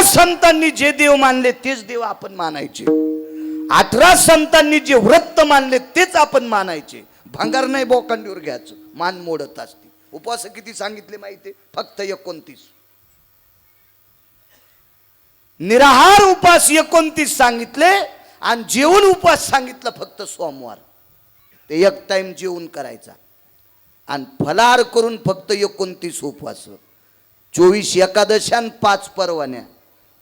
संतांनी जे देव मानले तेच देव आपण मानायचे. 18 संतांनी जे व्रत मानले तेच आपण मानायचे. भांगार नाही बोकांडीवर घ्यायचं, मान मोडत असते. उपवास किती सांगितले माहिती? फक्त 29. निराहार उपवास 29 सांगितले आणि जेवण उपवास सांगितलं फक्त सोमवार. ते एक टाइम जेवण करायचा आणि फलाहार करून फक्त 29 उपवास. 24 एकादशा आणि 5 परवान्या.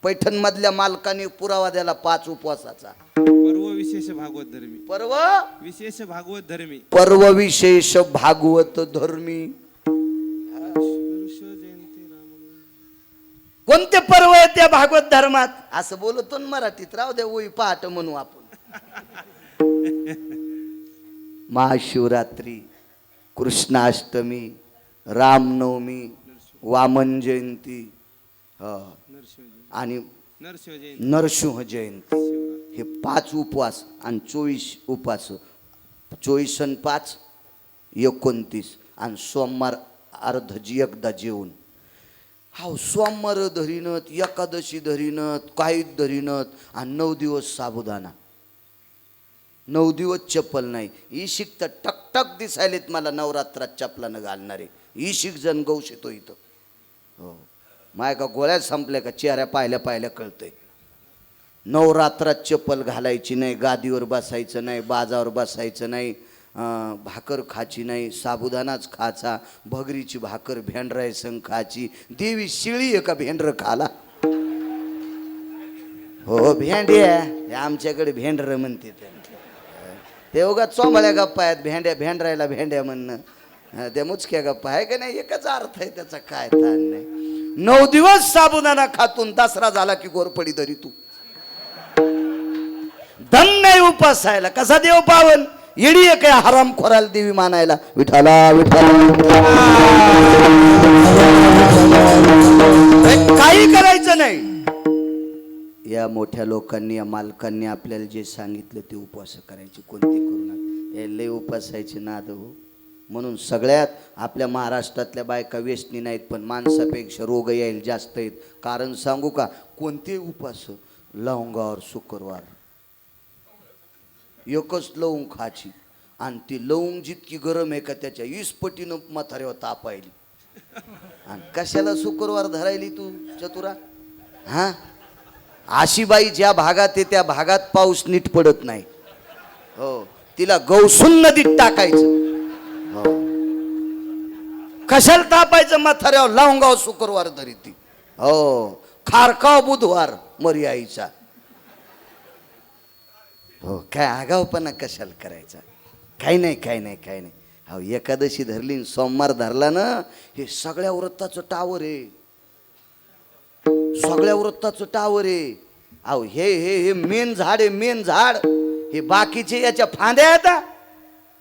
पैठण मधल्या मालकाने पुरावा द्याला 5 उपवासाचा. पर्व विशेष भागवत धर्मी. पर्व विशेष भागवत धर्मी. पर्व विशेष भागवत धर्मी. कोणते पर्व आहे त्या भागवत धर्मात? असं बोलतो ना मराठीत. राहू द्या, ओई पहाट म्हणू आपण. महाशिवरात्री, कृष्णाष्टमी, रामनवमी, वामन जयंती आणि नरसिंह जयंती. हे 5 उपवास आणि 24 उपवास. 24 आणि 5 29 आणि सोमवार अर्धजी एकदा जेवण. हा सोमवार धरीनत, एकादशी धरीनत, काही धरीनत आणि 9 दिवस साबुदाणा. 9 दिवस चप्पल नाही. इशिक तर टकटक दिसायलेत मला नवरात्रात चपलानं घालणारे. इशिक जण गौश येतो इथं. हो, माय का गोळ्या संपल्या का चेहऱ्या पाहिल्या कळतंय. नवरात्रात चप्पल घालायची नाही, गादीवर बसायचं नाही, बाजावर बसायचं नाही, भाकर खायची नाही, साबुदानाच खायचा, भगरीची भाकर भेंडराय संग खायची. देवी शिळी आहे का भेंडर खाला? हो, भेंड्या आमच्याकडे भेंडर म्हणते. ते उगा चोंबळ्या गप्पा आहेत. भेंडरायला भेंड्या म्हणणं त्या मुचक्या गप्पा आहे का नाही? एकच अर्थ आहे त्याचा, काय ताण नाही. 9 दिवस साबुदाणा खातून दसरा झाला की गोरपडी धरी तू. दम नाही उपासायला. कसा देव पावन? येडी आहे काय हराम खोराला देवी मानायला? विठाला विठाला काही करायचं नाही. या मोठ्या लोकांनी, या मालकांनी आपल्याला जे सांगितलं ते उपवास करायचे. कोणते करू नका. हे लय उपवासायचे नाद हो. म्हणून सगळ्यात आपल्या महाराष्ट्रातल्या बायका व्यसनी नाहीत, पण माणसापेक्षा रोग यायला जास्त आहेत. कारण सांगू का? कोणते उपवास? लवंगावर शुक्रवार एकच लवंग खायची आणि ती लवंग जितकी गरम आहे का त्याच्या 20 पटीनं म्हाताऱ्यावर तापायली. आणि कशाला शुक्रवार धरायली तू चतुरा? हा, अशी बाई ज्या भागात आहे त्या भागात पाऊस नीट पडत नाही. हो, तिला गौसून नदीत टाकायचं. हो, कशाला तापायचं म्हाताऱ्यावर? लवंगाव शुक्रवार धरी ती. हो, खारकाव बुधवार मरी आईचा. हो, काय आगावपणा कशाला करायचा? काही नाही. हो, एकादशी धरली, सोमवार धरला ना, हे सगळ्या व्रताचं टावर आहे. सगळ्या व्रताचं टावर आहे. अहो, हे मेन झाड आहे, मेन झाड. हे बाकीचे याच्या फांद्या येतात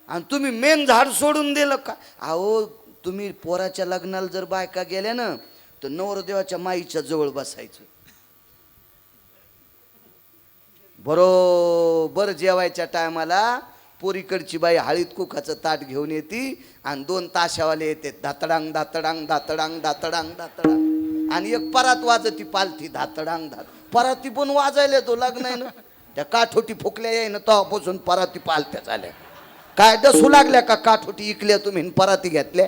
आणि तुम्ही मेन झाड सोडून दिलं का? अहो, तुम्ही पोराच्या लग्नाला जर बायका गेल्या ना, तर नवरदेवाच्या माईच्या जवळ बसायचं. बरोबर जेवायच्या टायमाला पोरीकडची बाई हळीत कुखाचं ताट घेऊन येते आणि 2 ताशावाले येते. धातडांग धातडांग धातडांग धातडांग धातडांग आणि एक परात वाजती पालथी. धातडांग पराती पण वाजायला तो लग्न आहे ना. त्या काठोटी फुकल्या आहे ना, तेव्हापासून पराती पालथ्या झाल्या. काय डसू लागल्या का? काठोटी इकल्या तुम्ही, पराती घेतल्या.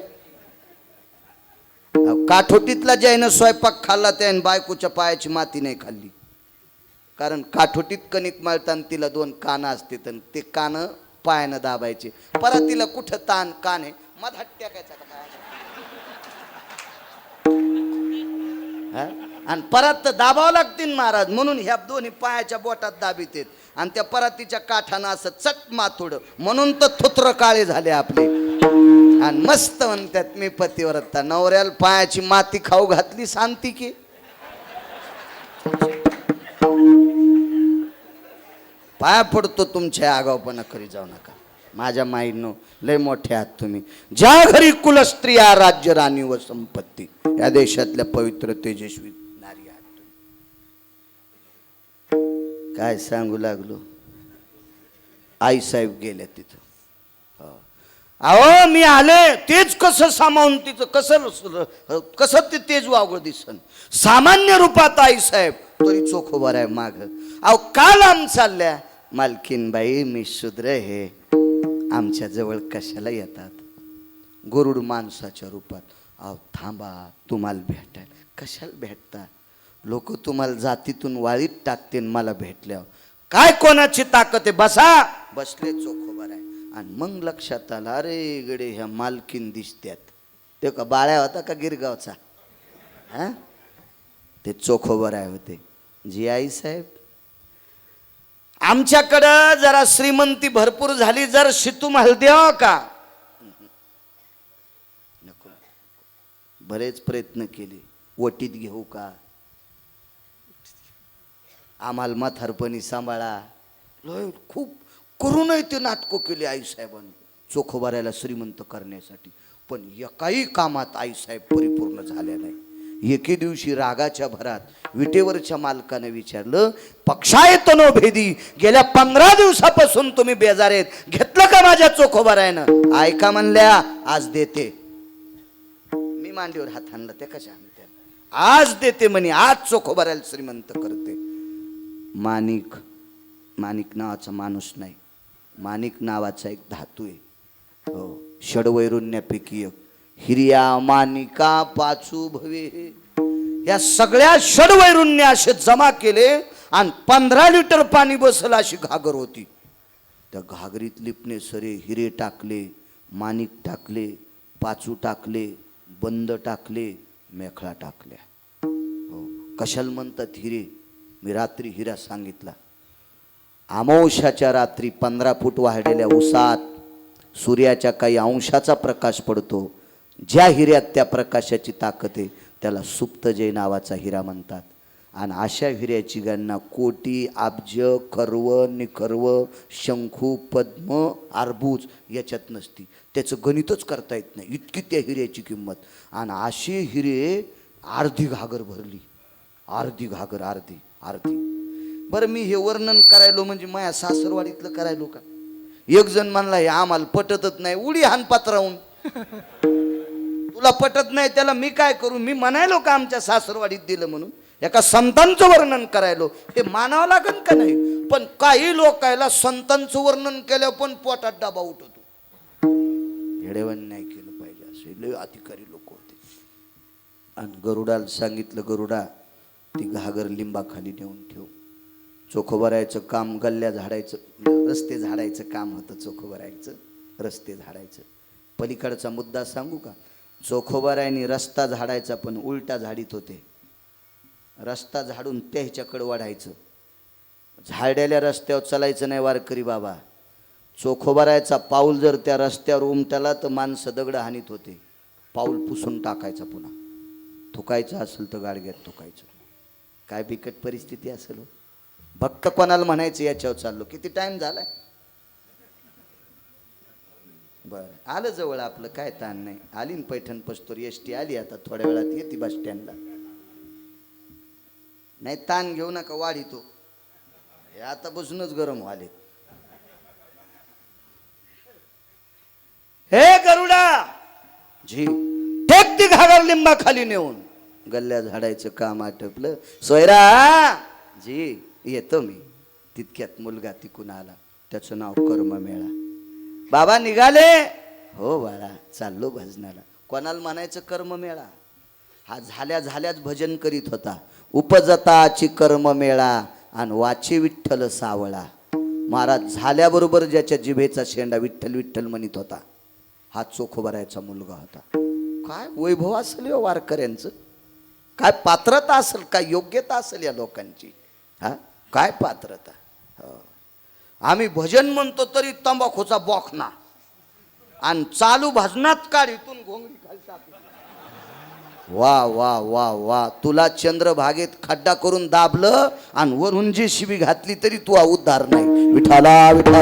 काठोटीतला ज्यानं स्वयंपाक खाल्ला त्याने बायकोच्या पायाची माती नाही खाल्ली. कारण काठोटीत कणिक मळताना तिला 2 कानं असते, तर ते कानं पायानं दाबायचे. परातीला कुठं ताण कान आहे? मधात टाकायचा का पाया? आणि परात तर दाबावं लागतील महाराज. म्हणून ह्या दोन्ही पायाच्या बोटात दाबीत आहेत आणि त्या परातीच्या काठानं असं चट माथोड. म्हणून तर थुत्र काळे झाले आपले. आणि मस्त म्हणतात मी पतिव्रता. नवऱ्याला पायाची माती खाऊ घातली शांती की? पाया पडतो तुमच्या, आगावपणा करी जाऊ नका. माझ्या माईनो, लय मोठे आहात तुम्ही. ज्या घरी कुलस्त्रिया, राज्य, राणी व संपत्ती, या देशातल्या पवित्र तेजस्वी नारी आहात तुम्ही. काय सांगू लागलो? आई साहेब गेल्या तिथं. अहो मी आले तेच कसं सामावून तिचं कसं ते तेज वागळ दिसन. सामान्य रूपात आई साहेब तरी चोखोबर आहे माग. अहो का लांब चालल्या? मालकीनबाई मी शूद्र हे, आमच्या जवळ कशाला येतात? गरुड माणसाच्या रूपात. अहो थांबा, तुम्हाला भेटायला. कशाला भेटता? लोक तुम्हाला जातीतून वाळीत टाकतील मला भेटल्यावर. काय कोणाची ताकद आहे? बसा. बसले चोखोबर आहे. आणि मग लक्षात आलं, अरे गडे ह्या मालकीन दिसत्यात. ते का बाळ्या होता का गिरगावचा? हा, ते चोखोबर आहे होते. जी आई साहेब आमच्याकडं जरा श्रीमंती भरपूर झाली, जर तुम्हाला द्यावं का? नको. बरेच प्रयत्न केले. वटीत घेऊ का? आम्हाला म्हातारपणी सांभाळा. लय खूप करूनही ते नाटकं केली आईसाहेबांनी चोखोबाऱ्याला श्रीमंत करण्यासाठी. पण एकाही कामात आईसाहेब परिपूर्ण झाल्या नाही. एके दिवशी रागाच्या भरात विटेवरच्या मालकाने विचारलं, पक्षायतनो भेदी गेल्या 15 दिवसापासून तुम्ही बेजार आहेत, घेतलं का माझ्या चोखोबाऱ्यानं? ऐका म्हणल्या, आज देते. मी मांडीवर हात आणला. ते कशा आणते? आज देते म्हणे, आज चोखोबाऱ्याला श्रीमंत करते. माणिक नावाचा माणूस नाही, माणिक नावाचा एक धातू आहे. हो, षडवैरुण्यापैकी एक. हिर्या माणिका पाचू भवे, या सगळ्या षडवैरुण्य असे जमा केले आणि 15 लिटर पाणी बसल अशी घागर होती. त्या घागरीत लिपणे सरे हिरे टाकले, माणिक टाकले, पाचू टाकले, बंद टाकले, मेखळा टाकल्या. हो, कशाला म्हणतात हिरे? मी रात्री हिरा सांगितला. अमावस्याच्या रात्री 15 फूट वाढलेल्या उसात सूर्याच्या काही अंशाचा प्रकाश पडतो. ज्या हिऱ्यात त्या प्रकाशाची ताकद आहे त्याला सुप्तजय नावाचा हिरा म्हणतात. आणि अशा हिऱ्याची गणना कोटी, अब्ज, कर्व, निकर्व, शंखू, पद्म, अर्बुज याच्यात नसती. त्याचं गणितच करता येत नाही, इतकी त्या हिऱ्याची किंमत. आणि अशी हिरे अर्धी घागर भरली. अर्धी घागर, अर्धी अर्धी. बरं, मी हे वर्णन करायलो म्हणजे माझ्या सासरवाडीतलं करायलो का? एक जण म्हणला, हे आम्हाला पटतच नाही, उडी हान पात्रावून. तुला पटत नाही त्याला मी काय करू? मी म्हणायलो का आमच्या सासरवाडीत दिलं म्हणून? एका संतांचं वर्णन करायलो, हे मानावं लागेल का नाही? पण काही लोकायला संतांचं वर्णन केल्यावर पण पोटात डबा उठवतो. हेडेवन नाही केलं पाहिजे, असे लय अधिकारी लोक होते. आणि गरुडाला सांगितलं, गरुडा ती घागर लिंबाखाली नेऊन ठेव. चोखोबरायचं काम, गल्ल्या झाडायचं, रस्ते झाडायचं काम होतं. चोखोबरायचं रस्ते झाडायचं. पलीकडचा मुद्दा सांगू का? चोखोबरायनी रस्ता झाडायचा पण उलटा झाडीत होते. रस्ता झाडून त्याच्याकडे वाढायचं. झाडलेल्या रस्त्यावर चालायचं नाही वारकरी बाबा. चोखोबरायचा पाऊल जर त्या रस्त्यावर उमटला तर माणसं दगड हानीत होते. पाऊल पुसून टाकायचा, पुन्हा थुकायचं असेल तर गाडग्यात थुकायचं. काय बिकट परिस्थिती असेल हो. भक्त कोणाला म्हणायचं याच्यावर चाललो. किती टाइम झालाय? बरं, आलं जवळ आपलं, काय ताण नाही. आली ना पैठण पस्तोर एसटी आली, आता थोड्या वेळात येते बस स्टँडला. नाही ताण घेऊ नका, वाढीतो. हे आता बसूनच गरम व्हाले. हे गरुडा जी, टेक ती घागर लिंबा खाली नेऊन. गल्ल्या झाडायचं काम आटपलं. सोयरा जी, येतो मी. तितक्यात मुलगा तिकून आला. त्याचं नाव कर्ममेळा. बाबा निघाले? हो बाळा, चाललो भजनाला. कोणाला म्हणायचं कर्ममेळा? हा झाल्याच भजन करीत होता. उपजताची कर्ममेळा आणि वाचे विठ्ठल सावळा. महाराज झाल्याबरोबर ज्याच्या जिभेचा शेंडा विठ्ठल विठ्ठल म्हणत होता, हा चोखोबरायचा मुलगा होता. काय वैभव असेल या वारकऱ्यांचं, काय पात्रता असेल, काय योग्यता असेल या लोकांची. हा, काय पात्रता. आम्ही भजन म्हणतो तरी तंबाखूचा बोखना आणि चालू भजनात काढ इथून घोंगडी खाली टाकली. वा वा वा वा, तुला चंद्रभागेत खड्डा करून दाबलं आणि वरून जी शिबी घातली तरी तू उद्धार नाही. विठाला विठाला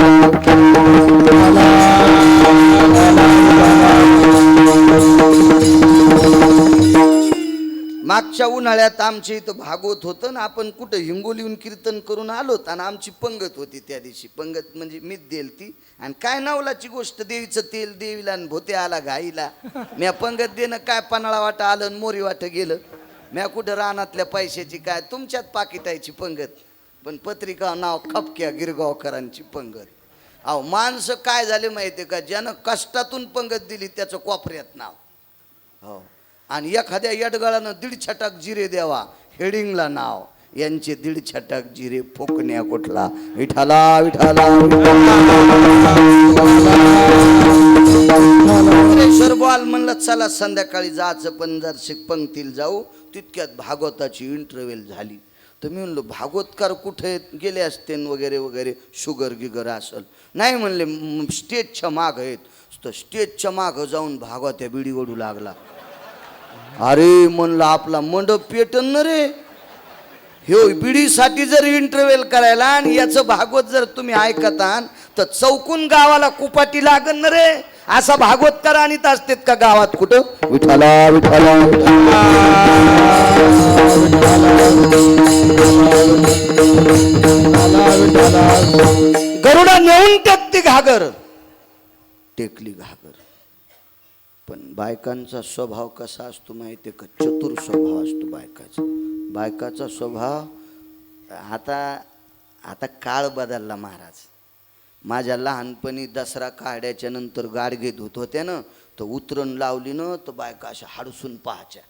मागच्या उन्हाळ्यात आमच्या इथं भागवत होतं ना, आपण कुठं हिंगोलीहून कीर्तन करून आलोत आणि आमची पंगत होती त्या दिवशी. पंगत म्हणजे मीच देल ती. आणि काय नवलाची गोष्ट, देवीचं तेल देवीला आणि भोते आला घाईला. म्या पंगत देणं काय पन्हाळा वाटा आलं आणि मोरी वाट गेलं. म्या कुठं रानातल्या पैशाची काय, तुमच्यात पाकिटायची पंगत. पण पत्रिका नाव खपक्या गिरगावकरांची पंगत. अहो माणसं काय झाले माहिती का, ज्यानं कष्टातून पंगत दिली त्याचं कोपऱ्यात नाव. हो, आणि एखाद्या यडगळानं 1.5 छटाक जिरे द्यावा, हेडिंगला नाव. यांचे 1.5 छटाक जिरे फोकण्या कुठला. विठाला विठाला बॉल म्हणलं चला संध्याकाळी जायचं पंजारशिक पंक्तीला जाऊ. तितक्यात भागवताची इंटरव्ह्यू झाली. तर मी म्हणलो भागवतकार कुठे गेले असते वगैरे वगैरे, शुगर गिगर असल. नाही म्हणले स्टेजच्या माग आहेत. तर स्टेजच्या मागं जाऊन भागवत्या बिडी ओढू लागला. अरे म्हणलं आपला मंडप पेटन न रे. ह्यो बिडीसाठी जर इंटरव्ह्यू करायला आणि याचं भागवत जर तुम्ही ऐकतान तर चौकून गावाला कुपाटी लागन न रे. असा भागवतकार आणीत असतेत का गावात कुठं. विठाला विठाला गरुडा नेऊन टेकती घागर, टेकली घागर. पण बायकांचा स्वभाव कसा असतो माहिती आहे का, चतुर स्वभाव असतो बायकाचा. बायकाचा स्वभाव आता काळ बदलला महाराज. माझ्या लहानपणी दसरा काढ्याच्या नंतर गाडगे धुत होत्या ना, तर उतरण लावली ना तर बायका अशा हाडसून पाहायच्या.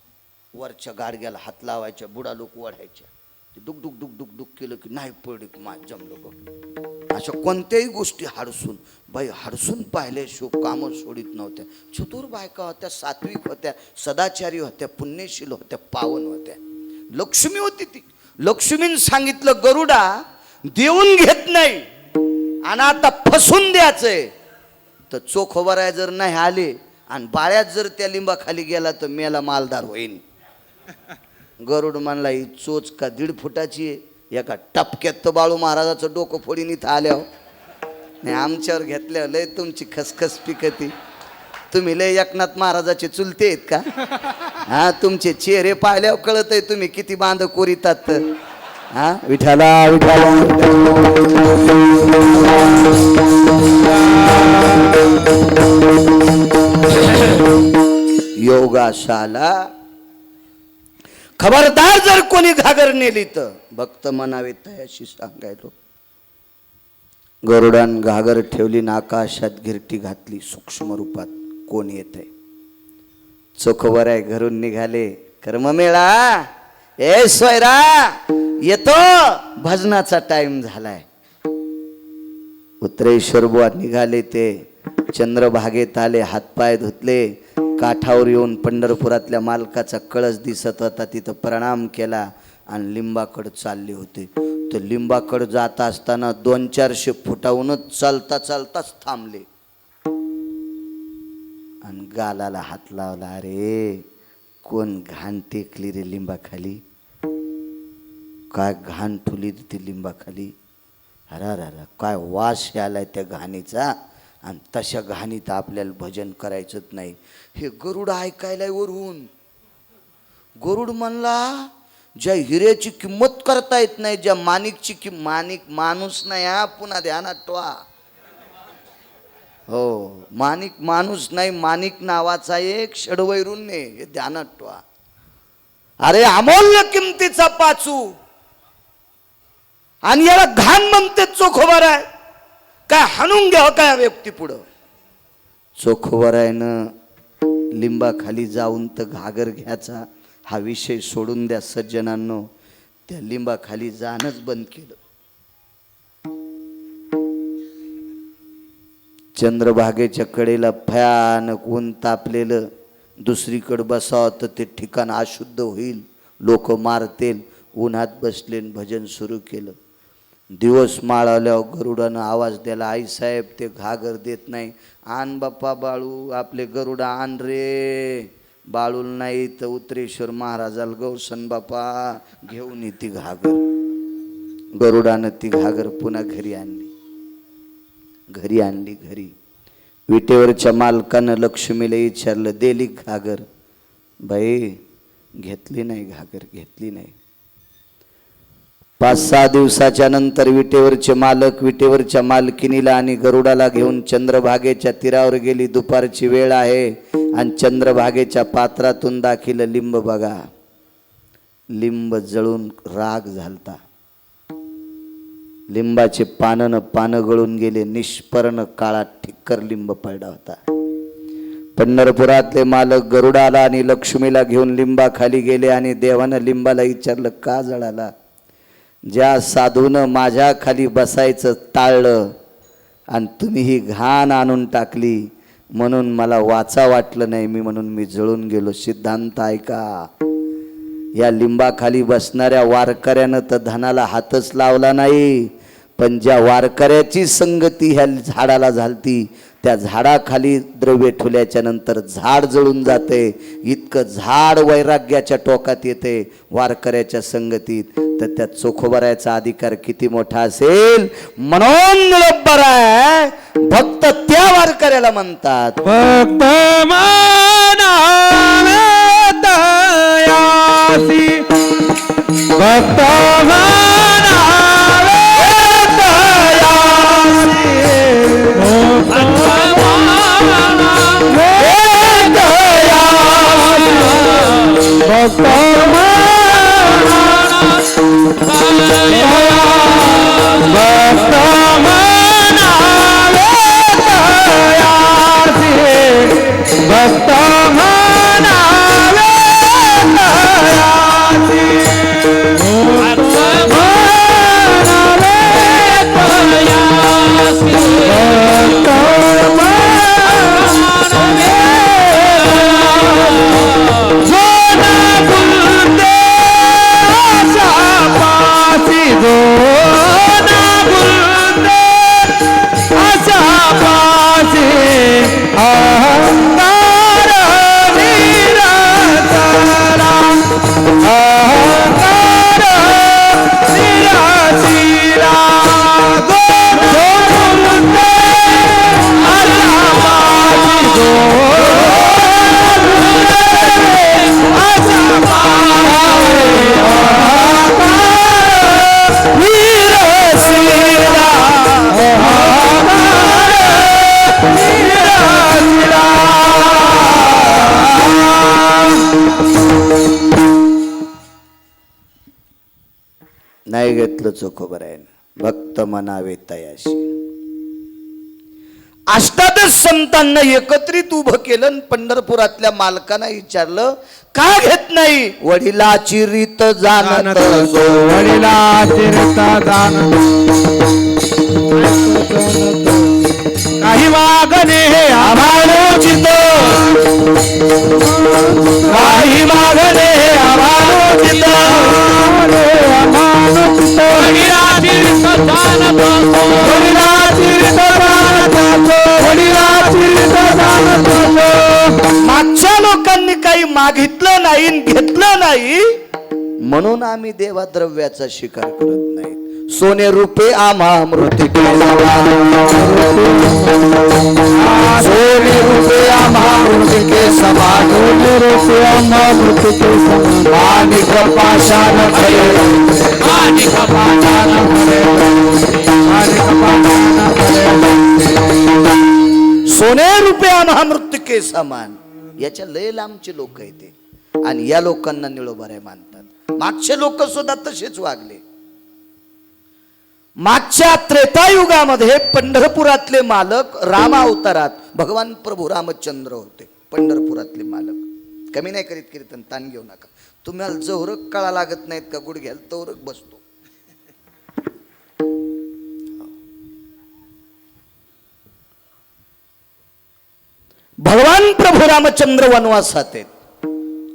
वरच्या गाडग्याला हात लावायच्या, बुडा लोक ओढायच्या. ते डुक डुक डुक डुक डुक केलं की नाही पडले की माझ जमलं बघ. अशा कोणत्याही गोष्टी हाडसून, बाई हाडसून पाहिल्याशिवाय कामं सोडित नव्हत्या. चतुर बायका होत्या, सात्विक होत्या, सदाचारी होत्या, पुण्यशील होत्या, पावन होत्या. लक्ष्मी होती ती. लक्ष्मीने सांगितलं गरुडा देऊन घेत नाही आणि आता फसून द्यायचंय. तर चोखोबराय जर नाही आले आणि बाळ्यात जर त्या लिंबाखाली गेला तर मेला मालदार होईन. गरुड म्हणला ही चोच का 1.5 फुटाची आहे, एका टपक्यात तर बाळू महाराजाचं डोकं फोडीन इथं आल्यावर. नाही आमच्यावर घेतल्यावर लय तुमची खसखस पिकती. तुम्ही लय एकनाथ महाराजाचे चुलते आहेत का. हा, तुमचे चेहरे पाहिल्यावर कळत आहे तुम्ही किती बांध कोरितात. हा, विठाला विठाला योगाशाला. खबरदार जर कोणी घागर नेली तर भक्त म्हणावे तयाशी सांगायलो. गरुडान घागर ठेवली ना आकाशात गिरटी घातली. सूक्ष्म रूपात कोण येत आहे. चोखवर आहे घरून निघाले. कर्ममेळा ए स्वैरा येतो, भजनाचा टाइम झालाय. उत्तरेश्वर बुवा निघाले. ते चंद्रभागेत आले, हातपाय धुतले. काठावर येऊन पंढरपुरातल्या मालकाचा कळस दिसत होता, तिथं प्रणाम केला आणि लिंबाकडे चालले होते. तर लिंबाकडे जात असताना 200-400 फुटाहूनच चालता चालताच थांबले आणि गालाला हात लावला. अरे कोण घाण टेकली रे लिंबाखाली, काय घाण ठुली ती लिंबाखाली. अरे काय वास आलाय त्या घाणीचा. आणि तशा घाणीत आपल्याला भजन करायचंच नाही. हे गरुड ऐकायला वरून. गरुड म्हणला ज्या हिऱ्याची किंमत करता येत नाही, ज्या माणिकची माणिक माणूस नाही हा, पुन्हा ध्यानात ठेवा. हो, माणिक माणूस नाही, माणिक नावाचा एक षडवैरुण्य, हे ध्यानात ठेवा. अरे अमूल्य किमतीचा पाचू आणि याला घाण म्हणते चोखोबर आहे. काय हाणून घ्यावं काय व्यक्ती पुढं. चोखोबरायनं लिंबाखाली जाऊन तर घागर घ्यायचा हा विषय सोडून द्या सज्जनांनो. त्या लिंबाखाली जाणंच बंद केलं. चंद्रभागेच्या कडेला भयानक ऊन तापलेलं. दुसरीकडे बसावं तर ते ठिकाण अशुद्ध होईल, लोक मारतील. उन्हात बसले भजन सुरू केलं. दिवस माळाल्यावर गरुडानं आवाज दिला, आई साहेब ते घागर देत नाही. आण बाप्पा बाळू, आपले गरुडा आण रे. बाळूल नाही तर उत्तरेश्वर महाराजाला गौसन बापा घेऊन येते घागर. गरुडानं ती घागर पुन्हा घरी आणली. घरी विटेवरच्या मालकानं लक्ष्मीला विचारलं, देली घागर. बाई घेतली नाही घागर, घेतली नाही. 5-6 दिवसाच्या नंतर विटेवरचे मालक विटेवरच्या मालकिनीला आणि गरुडाला घेऊन चंद्रभागेच्या तीरावर गेली. दुपारची वेळ आहे आणि चंद्रभागेच्या पात्रातून दाखिलं लिंब बघा. लिंब जळून राग झालता. लिंबाचे पानं गळून गेले. निष्पर्ण काळा ठिक्कर लिंब पडला होता. पंढरपुरातले मालक गरुडाला आणि लक्ष्मीला घेऊन लिंबाखाली गेले आणि देवानं लिंबाला विचारलं, का जळाला? ज्या साधूनं माझ्या खाली बसायचं टाळलं आणि तुम्ही ही घाण आणून टाकली म्हणून मला वाचा वाटलं नाही, म्हणून मी जळून गेलो. सिद्धांत ऐका, या लिंबाखाली बसणाऱ्या वारकऱ्यानं तर धनाला हातच लावला नाही, पण ज्या वारकऱ्याची संगती ह्या झाडाला झालती त्या झाडाखाली द्रव्य ठेवल्याच्या नंतर झाड जळून जाते. इतकं झाड वैराग्याच्या टोकात येते वारकऱ्याच्या संगतीत, तर त्या चोखोबरायचा अधिकार किती मोठा असेल. म्हणून निरब्बर आहे भक्त त्या वारकऱ्याला म्हणतात, भक्त मानावयासी, भक्त नाही घेतलं चोखोबरायनं. भक्त म्हणावे तयाशी. अष्टादश संतांना एकत्रित उभं केलं आणि पंढरपुरातल्या मालकांना विचारलं, का घेत नाही? वडिलाची रीत जाणत असो, वडिलाची रीत जाणत, काही मागणे आम्हालोचित, काही मागणे आम्हालोचित, वडिलाची रीत जाणत असो, वडिलाची रीत जाणत असो, वडिलाची रीत जाणत असो. मागच्या लोकांनी काही मागितलं नाही घेतलं नाही म्हणून आम्ही देवाद्रव्याचा स्वीकार करत नाही. सोने रुपे आम्हा मृतिके समान, सोने रुपे आम्हा मृतिके समान, सोने रुपे आम्हा मृतिके समान, माणिक पाषाण खरे, माणिक पाषाण खरे, माणिक पाषाण खरे, सोने रुपे आम्हा मृतिके समान. याच्या लय लांबचे लोक आहेत ते, आणि या लोकांना निळोबारे मानतात. मागचे लोक सुद्धा तसेच वागले. मागच्या त्रेतायुगामध्ये पंढरपुरातले मालक राम अवतारात भगवान प्रभू रामचंद्र होते. पंढरपुरातले मालक कमी नाही करीत कीर्तन, ताण घेऊ नका. तुम्हाला जवरक कळा लागत नाहीत का गुडघ्याला तवरक बसतो. भगवान प्रभू रामचंद्र वनवासात आहेत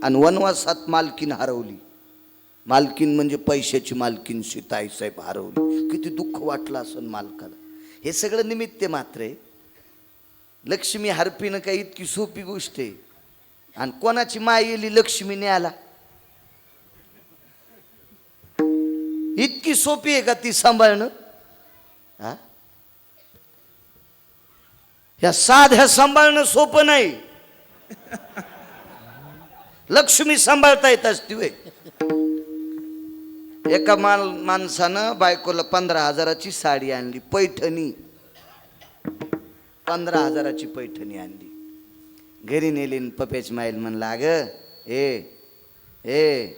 आणि वनवासात मालकीन हरवली. मालकीन म्हणजे पैशाची मालकीन सीताई साहेब हरवली. किती दुःख वाटलं असं मालकाला. हे सगळं निमित्त मात्र आहे. लक्ष्मी हरपीनं काही इतकी सोपी गोष्ट आहे. आणि कोणाची माय येली लक्ष्मी न्यायला इतकी सोपी आहे का ती सांभाळणं? हा, ह्या साध्या सांभाळणं सोपं नाही. लक्ष्मी सांभाळता येत असती वे. एका माणसानं बायकोला 15,000ची साडी आणली, पैठणी. 15,000ची पैठणी आणली. घरी नेली पप्याची माईल म्हणला, अगं ए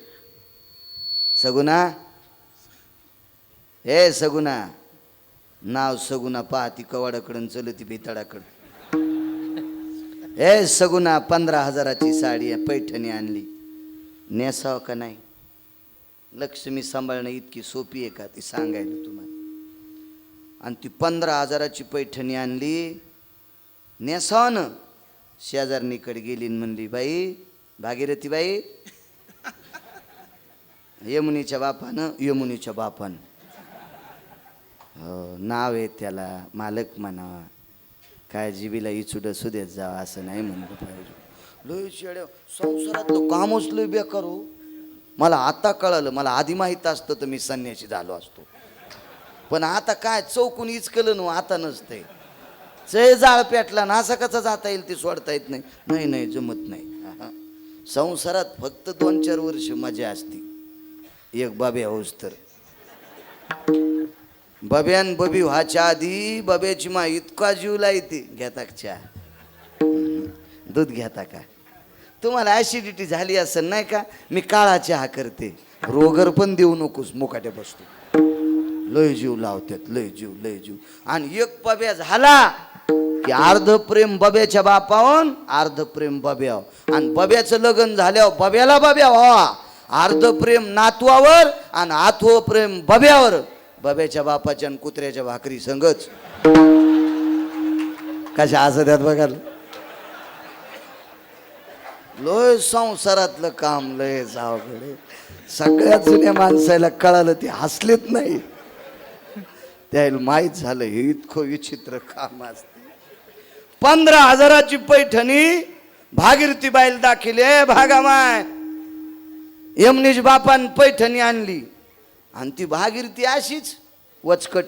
सगुना, ए सगुना. नाव सगुना पाहती कवाडाकडून चलती भिताडाकडं. ए सगुना 15,000ची साडी पैठणी आणली, नेसावं का नाही? लक्ष्मी सांभाळणं इतकी सोपी आहे का ती सांगायला तुम्हाला? आणि ती 15,000ची पैठणी आणली, नेसावं ना. शेजारणीकडे गेली आणि म्हणली, बाई भागीरथी बाई, यमुनीच्या बापानं हो नाव आहे त्याला, मालक म्हणावा, काय जिबीला इचुड सुदेत जावा असं नाही म्हणलं पाहिजे. लय शेड्या संसारातलं कामच लय बेकार हो. मला आता कळालं, मला आधी माहीत असतं तर मी संन्यासी झालो असतो. पण आता काय चौकून इचकलं ना, आता नसतंय. चय जाळ पेटला ना, असा कसा जाता येईल ते सोडता येत नाही. नाही जमत नाही. संसारात फक्त 2-4 वर्ष मजा असती. एक बाबे होऊस तर. बब्यान बबी व्हायच्या आधी बब्याची मा इतका जीव लायते. घेता का चहा? दूध घेता का? तुम्हाला ॲसिडिटी झाली असेल नाही का, मी काळा चहा करते. रोगर पण देऊ नकोस, मुकाट्या बसतो. लय जीव लावतात, लय जीव. आणि एक बब्या झाला की अर्ध प्रेम बब्याच्या बापावर, अर्ध प्रेम बब्यावर. आणि बब्याचं लग्न झाल्यावर बब्याला बब्या व्हावा, अर्ध प्रेम नातवावर आणि आठवं प्रेम बब्यावर. बब्याच्या बापाच्या आणि कुत्र्याच्या भाकरी संगच. कशा असं त्यात बघाल. लय संसारातलं काम लय जावकडे. सगळ्या जुन्या माणसाला कळालं, ते हसलेत नाही. त्याला माहीत झालं हे इतकं विचित्र काम असते. 15,000ची पैठणी भागीरथी बाईला दाखिले. भागा माय, यमनीच बापान पैठणी आणली. आणि ती भागीरथी अशीच वचकट.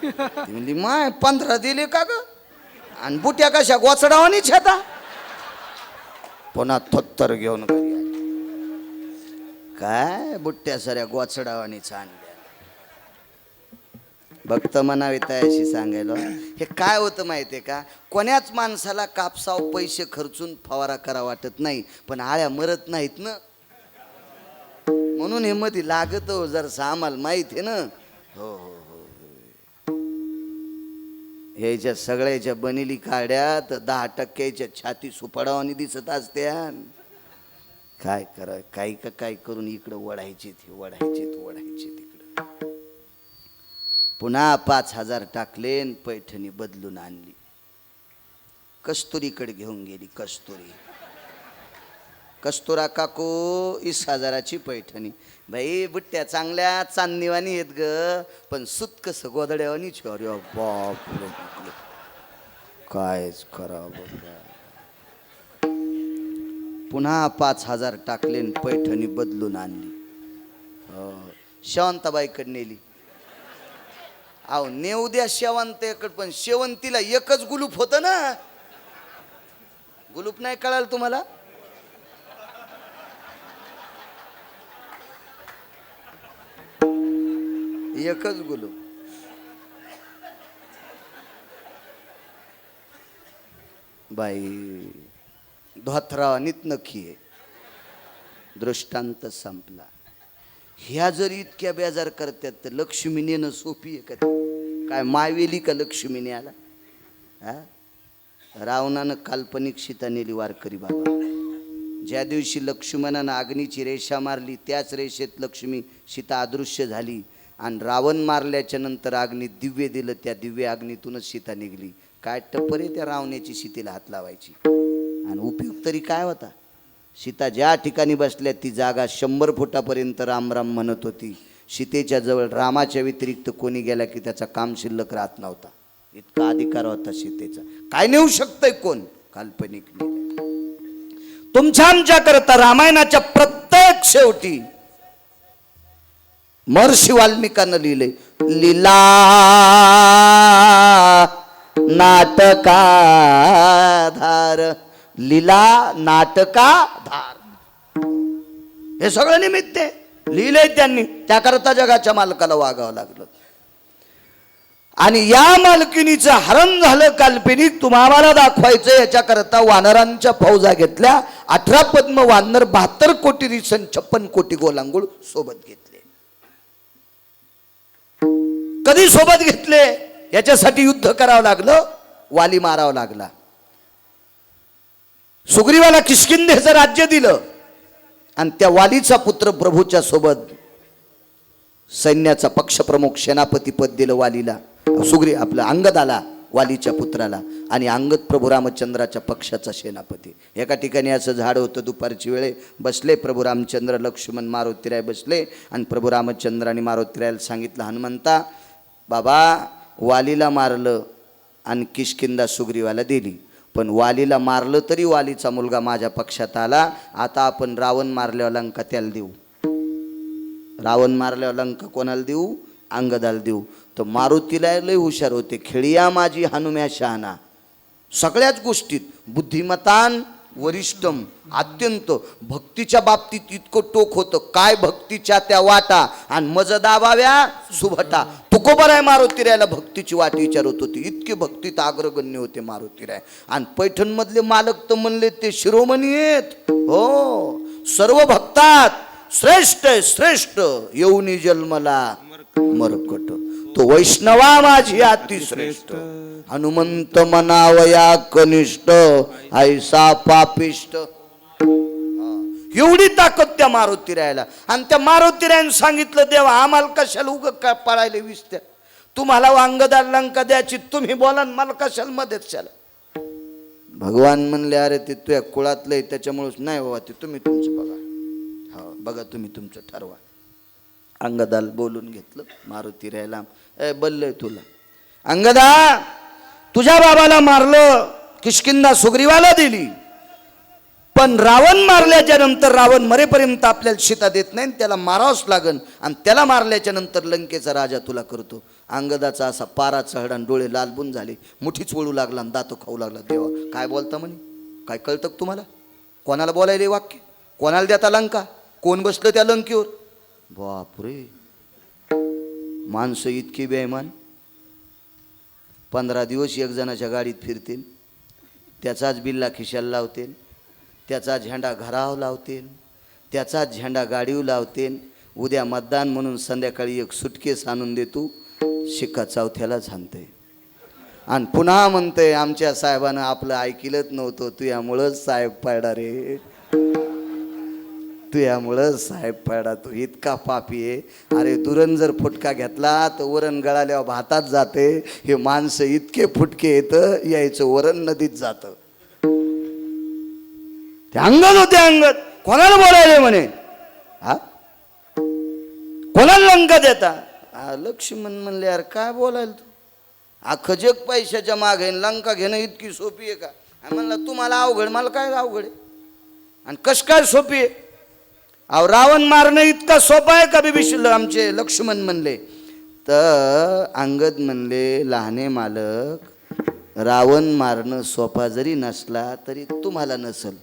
ती म्हणली, माय 15 दिले का ग? आणि बुट्या कशा गोचडावानीच आता. पुन्हा थत्तर घेऊन घरी आली. काय बुट्ट्या साऱ्या गोचडावानीच आणल्या. भक्त म्हणावे तयाशी सांगायला. हे काय होतं माहितीये का, कोण्याच माणसाला कापसाव पैसे खर्चून फवारा करा वाटत नाही, पण आळ्या मरत नाहीत ना. म्हणून हे मध्ये लागत हो जर आम्हाला माहित आहे ना. हो ह्याच्या सगळ्याच्या बनेली काड्या तर 10% छाती सुपाडावानी दिसत असत्या. काय करा, काही करून इकडं वढायचे तिकडं. पुन्हा 5,000 टाकले, पैठणी बदलून आणली. कस्तुरीकडे घेऊन गेली. कस्तुरा काकू 20,000ची पैठणी. बाई बुट्ट्या चांगल्या चांदणीवानी येत ग, पण सुत कसं गोदड्यावानी. अरे बाप, कायच करावं बघा. पुन्हा 5,000 टाकले, पैठणी बदलून आणली. शेवंताबाईकडे नेली. अहो नेऊ द्या शेवंताकडे, पण शेवंतीला एकच गुलूप होतं ना. गुलूप नाही कळाल तुम्हाला? एकच गुलूप. बाई धोत्रावानीत नखी आहे. दृष्टांत संपला. ह्या जर इतक्या बेजार करतात तर लक्ष्मी नेणं सोपी आहे का? काय मायवेली का लक्ष्मीने आला? हा, रावणानं काल्पनिक सीता नेली वारकरी बाबा. ज्या दिवशी लक्ष्मणानं अग्नीची रेषा मारली, त्याच रेषेत लक्ष्मी सीता अदृश्य झाली. आणि रावण मारल्याच्या नंतर अग्नीत दिव्य दिलं, त्या दिव्य अग्नीतूनच सीता निघली. काय टप्पर आहे त्या रावण्याची सीतेला हात लावायची? आणि उपयोग तरी काय होता? सीता ज्या ठिकाणी बसल्या ती जागा 100 फुटापर्यंत राम राम म्हणत होती. सीतेच्या जवळ रामाच्या व्यतिरिक्त कोणी गेला की त्याचा काम शिल्लक राहत नव्हता. इतका अधिकार होता सीतेचा. काय नेऊ शकतंय कोण? काल्पनिक नेलं. तुमच्या आमच्या करता रामायणाच्या प्रत्येक शेवटी महर्षी वाल्मिकांना लिहिले, लीला नाटकाधार. लीला नाटकाधार. हे सगळं निमित्त आहे, लिहिलंय त्यांनी. त्याकरता जगाच्या मालकाला वागावं लागलं. आणि या मालकिनीचं हरण झालं काल्पनिक, तुम्हाला दाखवायचं. याच्याकरता वानरांच्या फौजा घेतल्या. 18 पद्म वानर, 72 कोटी रिसन, 56 कोटी गोलांगूळ सोबत घेतले. कधी सोबत घेतले? याच्यासाठी युद्ध करावं लागलं, वाली मारावं लागला. सुग्रीवाला किष्किंधेचं राज्य दिलं आणि त्या वालीचा पुत्र प्रभूच्या सोबत सैन्याचा पक्षप्रमुख सेनापती पद दिलं वालीला. आपला अंगदाला, वालीच्या पुत्राला. आणि अंगद प्रभू रामचंद्राच्या पक्षाचा सेनापती. एका ठिकाणी असं झाड होतं, दुपारची वेळे बसले प्रभू रामचंद्र, लक्ष्मण, मारुतीराय बसले. आणि प्रभू रामचंद्राने मारुतीरायला सांगितलं, हनुमंता बाबा, वालीला मारलं आणि किष्किंधा सुग्रीवाला दिली, पण वालीला मारलं तरी वालीचा मुलगा माझ्या पक्षात आला. आता आपण रावण मारल्यावर लंका त्याला देऊ. रावण मारल्यावर लंका कोणाला देऊ? अंगदाला देऊ. तर मारुतीला लय हुशार होते. खेळिया माझी हनुम्या शहाणा, सगळ्याच गोष्टीत बुद्धिमतान वरिष्ठम, अत्यंत. भक्तीच्या बाबतीत इतकं टोक होतं. काय भक्तीच्या त्या वाटा आणि मज दाबाव्या सुभटा. तुकोबराय मारुतीरायला भक्तीची वाट विचारत होती. इतके भक्तीत अग्रगण्य होते मारुतीराय. आणि पैठणमधले मालक तर म्हणले ते शिरोमणी आहेत. हो, सर्व भक्तात श्रेष्ठ श्रेष्ठ, येऊनी जन्मला मरकट. तो वैष्णवा माझी अतिश्रेष्ठ, हनुमंत मनावया कनिष्ठ, ऐसा पापिष्ट. एवढी ताकद त्या मारुतीरायला. आणि त्या मारुतीरायने सांगितलं, देवा आम्हाला कशाला उग का पळायला विसत्या? तुम्हाला अंगदाला लंका द्यायची, तुम्ही बोला, मला कशाला मदत झाला? भगवान म्हणले, अरे ते तुझ्या कुळातलं आहे त्याच्यामुळेच नाही बाबा, ते तुम्ही तुमचं बघा. हा बघा, तुम्ही तुमचं ठरवा. अंगदाला बोलून घेतलं मारुतीरायला. बल्लय तुला अंगदा, तुझ्या बाबाला मारलं, किष्किंधा सुग्रीवाला दिली, पण रावण मारल्याच्या नंतर रावण मरेपर्यंत आपल्याला सीता देत नाही, त्याला मारावंच लागन. आणि त्याला मारल्याच्या नंतर लंकेचा राजा तुला करतो. अंगदाचा असा पारा चढला, डोळे लालबुन झाले, मुठीच वळू लागला आणि दातो खाऊ लागला. देवा काय बोलता म्हणे? काय कळतं तुम्हाला? कोणाला बोलायले वाक्य? कोणाला देता लंका? कोण बसलं त्या लंकेवर? बापरे, माणसं इतकी बेईमान. 15 दिवस एक जणाच्या गाडीत फिरतील, त्याचाच बिल्ला खिशाला लावतील, त्याचा झेंडा घरावर लावतील, त्याचाच झेंडा गाडीवर लावतील. उद्या मतदान म्हणून संध्याकाळी एक सुटकेस आणून देतो, शिक्का चौथ्यालाच हाणते. आणि पुन्हा म्हणते, आमच्या साहेबानं आपलं ऐकलंच नव्हतं, तुझ्यामुळंच साहेब पाडा रे, तुझ्यामुळं साहेब पाडा, तू इतका पापी आहे. अरे दुरण जर फुटका घेतला तर वरण गळाल्यावर भातात जाते. हे माणसं इतके फुटके येतं, यायचं वरण नदीत जातं. ते अंगद होते. अंगद कोणाला बोलायले म्हणे? हा, कोणाला लंका देता? लक्ष्मण म्हणले, यार काय बोलायला तू? अख्खं जग पैशाच्या मागे, लंका घेणं इतकी सोपी आहे का? म्हणलं तुम्हाला अवघड, मला काय अवघड आहे? आणि कश काय सोपी आहे? अहो रावण मारणं इतका सोपा आहे का बिभीषण? आमचे लक्ष्मण म्हणले. तर अंगद म्हणले, लहाने मालक, रावण मारणं सोपा जरी नसला तरी तुम्हाला नसल,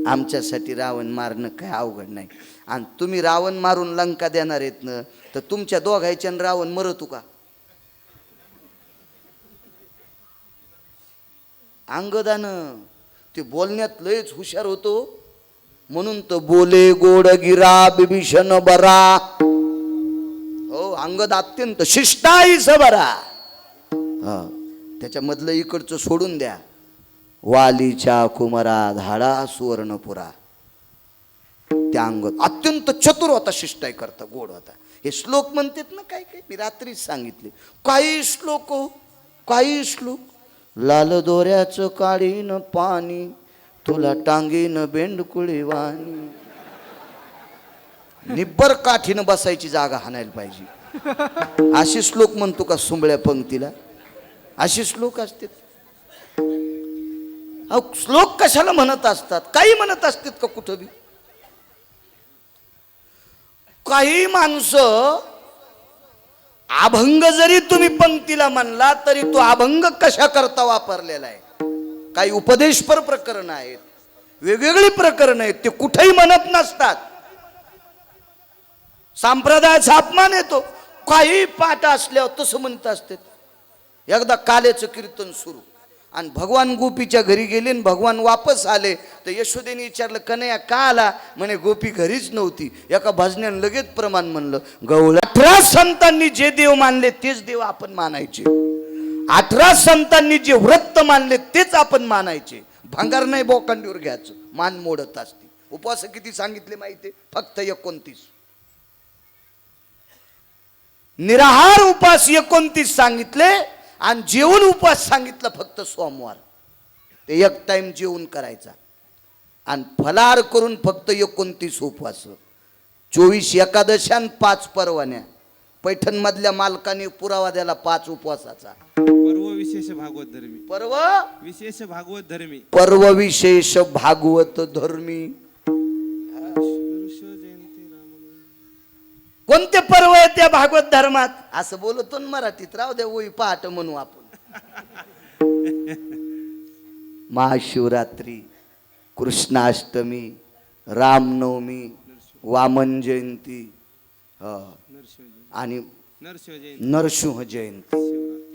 आमच्यासाठी रावण मारणं काय अवघड नाही. आणि तुम्ही रावण मारून लंका देणार आहेत ना, तर तुमच्या दोघांच्यानं रावण मरतो का? अंगदानं ते बोलण्यात लयच हुशार होतो. म्हणून तर बोले गोड गिरा बिभीषण बरा. हो, अंगद अत्यंत शिष्टाईच बरा. हा, त्याच्यामधलं इकडचं सोडून द्या. वालीच्या कुमारा धाडा सुवर्णपुरा. त्या अंगद अत्यंत चतुर होता, शिष्टाई करता गोड होता. हे श्लोक म्हणतात ना, काय काय मी रात्रीच सांगितले. काही श्लोक, काही श्लोक. लाल दोऱ्याचं काढीन पाणी, तुला टांगीन बेंडकुळी वाणी. निब्बर काठीनं बसायची जागा हाणायला पाहिजे. असे श्लोक म्हणतो का सुंबळ्या पंक्तीला? असे श्लोक असतात. अहो श्लोक कशाला म्हणत असतात? काही म्हणत असतात का कुठं बी? काही माणसं अभंग जरी तुम्ही पंक्तीला म्हणला तरी तो अभंग कशा करता वापरलेला आहे. काही उपदेशपर प्रकरण आहेत, वेगवेगळी प्रकरण आहेत, ते कुठेही म्हणत नसतात. संप्रदायाचा अपमान येतो. काही पाठ असल्यावर तसं म्हणत असते. एकदा कालेचं कीर्तन सुरू आणि भगवान गोपीच्या घरी गेले आणि भगवान वापस आले तर यशोदेने विचारलं कन्हैया का आला? म्हणे गोपी घरीच नव्हती. एका भजन्यानं लगेच प्रमाण म्हणलं गवळा. 18 संतांनी जे देव मानले तेच देव आपण मानायचे. 18 संतांनी जे व्रत मानले तेच आपण मानायचे. भंगार नाही बोकांडीवर घ्यायचं, मान मोडत असते. उपवास किती सांगितले माहिती? फक्त 29. निराहार उपास 29 सांगितले आणि जेवण उपास सांगितलं फक्त सोमवार. ते एक टाइम जेवण करायचा आणि फलाहार करून फक्त 29 उपवास. 24 एकादशा आणि 5 परवान्या. पैठण मधल्या मालकाने पुरावा द्याला 5 उपवासाचा. पर्व विशेष भागवत धर्मी. पर्व विशेष भागवत धर्मी. पर्व विशेष भागवत धर्मी. कोणते पर्व आहे त्या भागवत धर्मात? असं बोलतो ना मराठीत. राहू द्या ओई पहाट म्हणू आपण. महाशिवरात्री, कृष्णाष्टमी, रामनवमी, वामन जयंती आणि नरसिंह जयंती.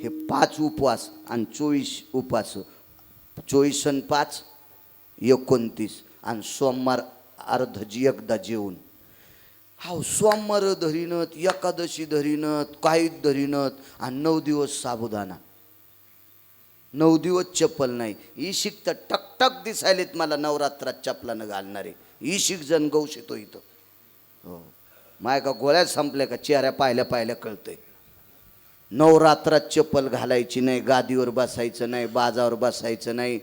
हे 5 उपवास आणि 24 उपवास. 24 आणि 5 29 आणि सोमवार अर्धजी एकदा जेवण. हा सोमवार धरीनत, एकादशी धरीनत, काही धरीनत आणि 9 दिवस साबुदाणा. 9 दिवस चप्पल नाही. इशिक तर टकटक दिसायलेत मला नवरात्रात चपलानं घालणारे. इशिक जण गौश येतो इथं. हो माय का गोळ्या संपल्या का चेहऱ्या पाहिल्या कळतंय. नवरात्रात चप्पल घालायची नाही, गादीवर बसायचं नाही, बाजावर बसायचं नाही,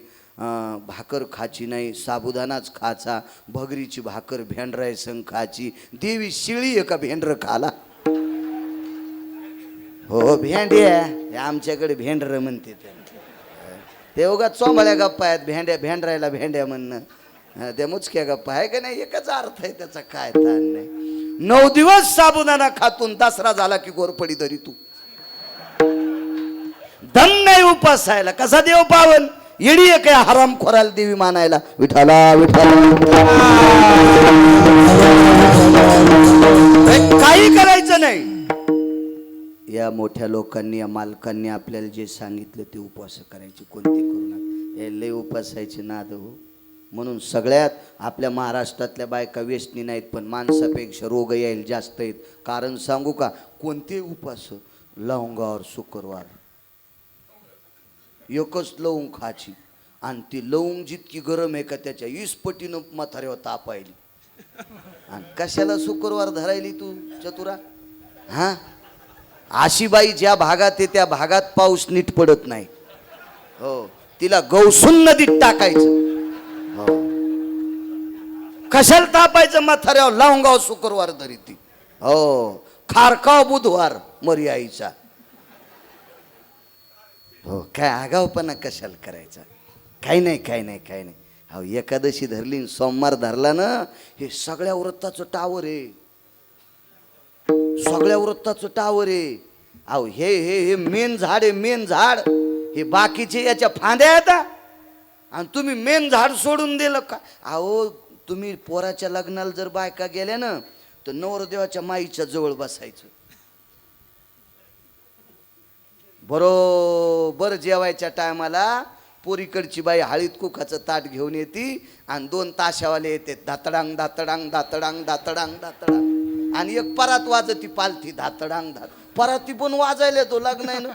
भाकर खायची नाही, साबुदानाच खायचा, भगरीची भाकर भेंडराय संग खायची. देवी शिळी आहे का भेंडर खाला? हो भेंड्या, आमच्याकडे भेंडर म्हणते. ते उगा चोंबळ्या गप्पा आहेत. भेंडरायला भेंड्या म्हणणं त्या मुचक्या गप्पा आहे का नाही? एकच अर्थ आहे त्याचा, काय ताण नाही. 9 दिवस साबुदाणा खातून दसरा झाला की गोरपडी धरी तू दम नाही उपासायला. कसा देव पावन? येडी आहे काय हराम खोराला देवी मानायला? विठाला विठाला काही करायचं नाही. या मोठ्या लोकांनी, या मालकांनी आपल्याला जे सांगितलं ते उपवास करायचे. कोणते करू नका. हे लय उपासायचे नाद हो. म्हणून सगळ्यात आपल्या महाराष्ट्रातल्या बायका व्यसनी नाहीत, पण माणसापेक्षा रोग यायला जास्त आहेत. कारण सांगू का? कोणते उपास? लवंगावर शुक्रवार एकच लवंग खायची आणि ती लवंग जितकी गरम आहे का त्याच्या 20 पटीनं म्हाताऱ्यावर तापायली. आणि कशाला शुक्रवार धरायली तू चतुरा? हा अशी बाई ज्या भागात आहे त्या भागात पाऊस नीट पडत नाही. हो तिला गौसून नदीत टाकायचं. हो कशाला तापायचं म्हाताऱ्यावर? लवंगाव शुक्रवार धरी ती. हो खारकाव बुधवार मरी आईचा. हो काय आगावपणा कशाला करायचा? काही नाही. हो एकादशी धरली, सोमवार धरला ना, हे सगळ्या व्रताचं टावर आहे. सगळ्या व्रताचं टावर आहे. अहो हे मेन झाड आहे, मेन झाड. हे बाकीचे याच्या फांद्या येतात आणि तुम्ही मेन झाड सोडून दिलं का? अहो तुम्ही पोराच्या लग्नाला जर बायका गेल्या ना तर नवरदेवाच्या माईच्या जवळ बसायचं. बरोबर जेवायच्या टायमाला पोरीकडची बाई हळीत कुखाचं ताट घेऊन येते आणि 2 ताशावाले येते. धातडांग धातडांग धातडांग धातडांग धातडांग आणि एक परात वाजती पालथी. धातडांग पराती पण वाजायला तो लग्न आहे ना.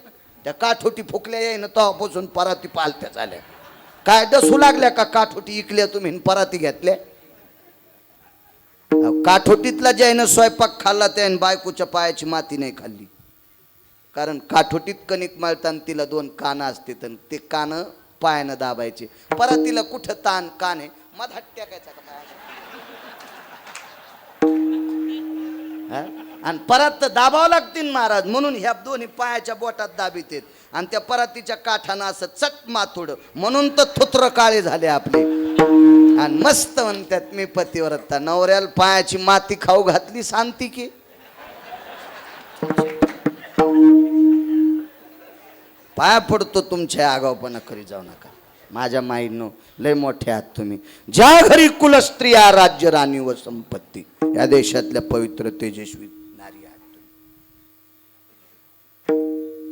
त्या काठोटी फुकल्या आहे ना तेव्हापासून पराती पालथ्या झाल्या. काय डसू लागल्या का? काठोटी इकल्या तुम्ही पराती घेतल्या. काठोटीतला ज्यानं स्वयंपाक खाल्ला त्याने बायकोच्या पायाची माती नाही खाल्ली. कारण काठोटीत कणिक मळताना तिला 2 कानं असते तर ते कानं पायानं दाबायचे. परातीला कुठं ताण कान आहे मधात टाकायचा का पायाच्या? आणि परत दाबावं लागतील महाराज. म्हणून ह्या दोन्ही पायाच्या बोटात दाबीत आहेत आणि त्या परातीच्या काठानं असं चट माथोडं. म्हणून तर थुत्र काळे झाले आपले. आणि मस्त म्हणतात मी पतिव्रता. नवऱ्याला पायाची माती खाऊ घातली शांती की. पाया पडतो तुमच्या आगावपणा करी जाऊ नका. माझ्या माईनो लय मोठे आहात तुम्ही. ज्या घरी कुलस्त्रिया राज्य राणी व संपत्ती, या देशातल्या पवित्र तेजस्वी नारी आहात तुम्ही.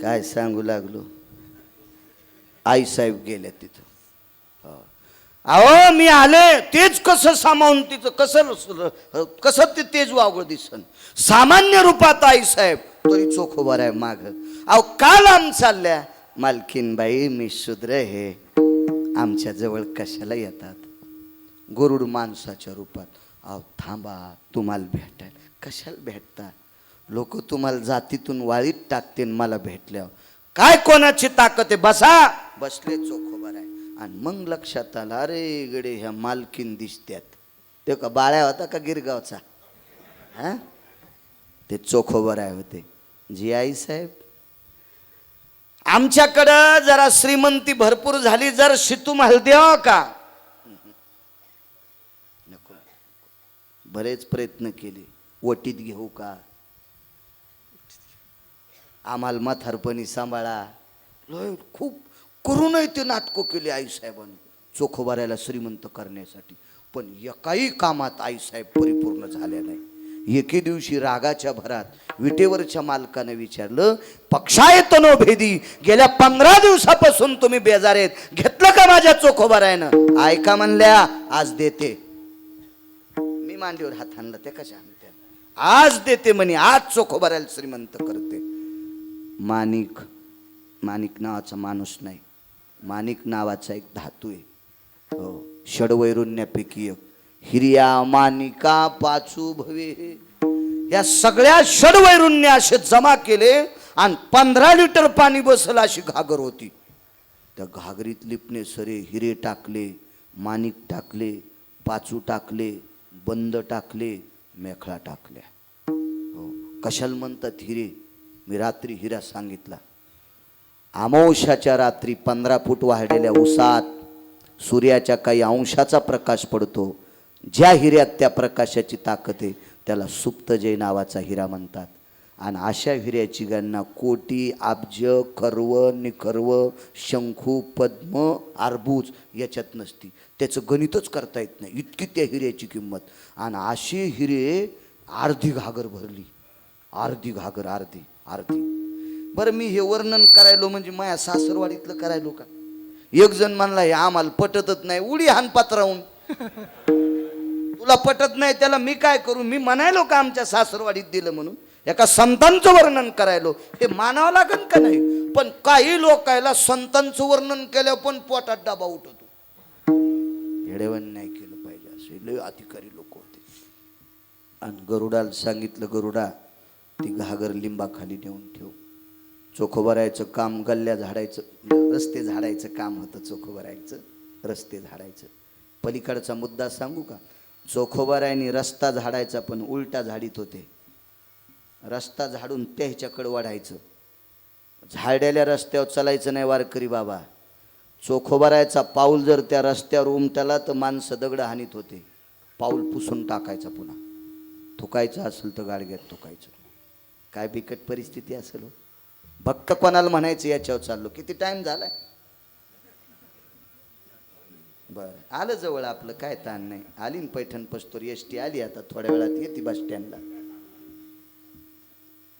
काय सांगू लागलो. आई साहेब गेल्या तिथं. अहो मी आले तेच कसं सामावून तिचं कसं ते तेज वागळ दिसन. सामान्य रूपात आई साहेब तरी चोख उभा आहे माग. अहो का लांब चालल्या. मालकीनबाई मी शूद्र हे, आमच्या जवळ कशाला येतात. गरुड माणसाच्या रूपात. अहो थांबा, तुम्हाला भेटायला. कशाला भेटता. लोक तुम्हाला जातीतून वाळीत टाकतील मला भेटल्यावर. काय कोणाची ताकद आहे. बसा. बसले चोख उभा आहे. आणि मग लक्षात आलं, अरे गडे ह्या मालकीन दिसत्यात. ते का बाळ्या होता का गिरगावचा. हा ते चोखोबराय होते. जी आई साहेब आमच्याकडं जरा श्रीमंती भरपूर झाली, जर तुम्हाला द्यावा का. नको. बरेच प्रयत्न केले. वटीत घेऊ का, आम्हाला म्हातारपणी सांभाळा. खूप करूनही ते नाटकं केली आई साहेबांनी चोखोबाऱ्याला श्रीमंत करण्यासाठी. पण एकाही कामात आई साहेब परिपूर्ण झाल्या नाही. एके दिवशी रागाच्या भरात विटेवरच्या मालकाने विचारलं, पक्षायतनो भेदी, गेल्या 15 दिवसापासून तुम्ही बेजार आहेत, घेतलं का माझ्या चोखोबाऱ्यानं. ऐका म्हणल्या, आज देते. मी मांडीवर हात आणला. ते कशा आणते. आज देते म्हणे, आज चोखोबाऱ्याला श्रीमंत करते. माणिक नावाचा माणूस नाही, माणिक नावाचा एक धातू आहे. हो, षडवैरुण्यापैकी एक. हिर्या माणिका पाचू भवे, या सगळ्या षडवैरुण्य असे जमा केले आणि 15 लिटर पाणी बसल अशी घागर होती. त्या घागरीत लिपणे सरे हिरे टाकले, माणिक टाकले, पाचू टाकले, बंद टाकले, मेखळा टाकल्या. हो, कशाला म्हणतात हिरे. मी रात्री हिरा सांगितला. अमावस्याच्या रात्री 15 फूट वाढलेल्या उसात सूर्याच्या काही अंशाचा प्रकाश पडतो. ज्या हिऱ्यात त्या प्रकाशाची ताकद आहे त्याला सुप्तजय नावाचा हिरा म्हणतात. आणि अशा हिऱ्याची गणना कोटी, अब्ज, खर्व, निखर्व, शंखू, पद्म, अर्बुज याच्यात नसती. त्याचं गणितच करता येत नाही, इतकी त्या हिऱ्याची किंमत. आणि अशी हिरे अर्धी घागर भरली. अर्धी घागर, अर्धी. बरं मी हे वर्णन करायलो म्हणजे माझ्या सासरवाडीतलं करायलो का. एक जण म्हणला, हे आम्हाला पटतच नाही, उडी हान पात्राहून. तुला पटत नाही त्याला मी काय करू. मी म्हणायलो का आमच्या सासरवाडीत दिलं म्हणून. एका संतांचं वर्णन करायलो, हे मानावं लागेल का नाही. पण काही लोकायला संतांचं वर्णन केल्यावर पण पोटात डबा उठवतो. येडेवण नाही केलं पाहिजे. असे लय अधिकारी लोक होते. आणि गरुडाला सांगितलं, गरुडा ती घागर लिंबाखाली नेऊन ठेव. चोखोबरायचं काम गल्ल्या झाडायचं, रस्ते झाडायचं काम होतं. चोखोबरायचं रस्ते झाडायचं. पलीकडचा मुद्दा सांगू का. चोखोबरायनी रस्ता झाडायचा पण उलटा झाडीत होते. रस्ता झाडून त्या ह्याच्याकडे वाढायचं. झाडलेल्या रस्त्यावर चालायचं नाही वारकरी बाबा. चोखोबरायचा पाऊल जर त्या रस्त्यावर उमटला तर माणसं दगड हानीत होते. पाऊल पुसून टाकायचा, पुन्हा थुकायचं असेल तर गाडग्यात थुकायचं. काय बिकट परिस्थिती असेल. भक्त कोणाला म्हणायचं याच्यावर चाललो. किती टाइम झालाय. बरं आलं जवळ आपलं, काय ताण नाही. आली ना पैठण पस्तोर एसटी आली. आता थोड्या वेळात येते बस स्टँडला.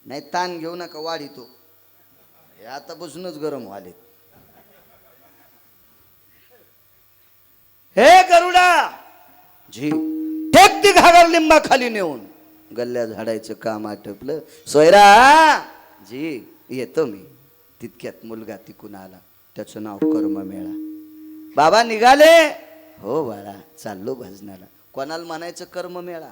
नाही ताण घेऊ नका, वाढीतो. हे आता बसूनच गरम व्हाले. हे गरुडा जी टेक ती घागर लिंबा खाली नेऊन. गल्ल्या झाडायचं काम आटपलं. सोयरा जी येतो मी. तितक्यात मुलगा तिकून आला. त्याचं नाव कर्ममेळा. बाबा निघाले. हो बाळा चाललो भजनाला. कोणाला म्हणायचं कर्ममेळा.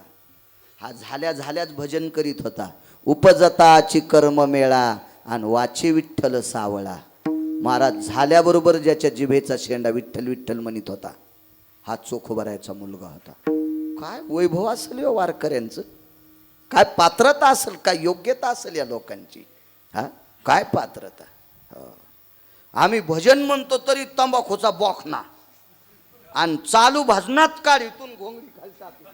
हा झाल्याच भजन करीत होता. उपजताची कर्ममेळा आणि वाचे विठ्ठल सावळा. महाराज झाल्याबरोबर ज्याच्या जिभेचा शेंडा विठ्ठल विठ्ठल म्हणत होता, हा चोखोबरायचा मुलगा होता. काय वैभव असेल या वारकऱ्यांचं. काय पात्रता असेल, काय योग्यता असेल या लोकांची. हा काय पात्रता. आम्ही भजन म्हणतो तरी तंबाखूचा बोखना आणि चालू भजनात काढ इथून घोंगडी खाली टाकली.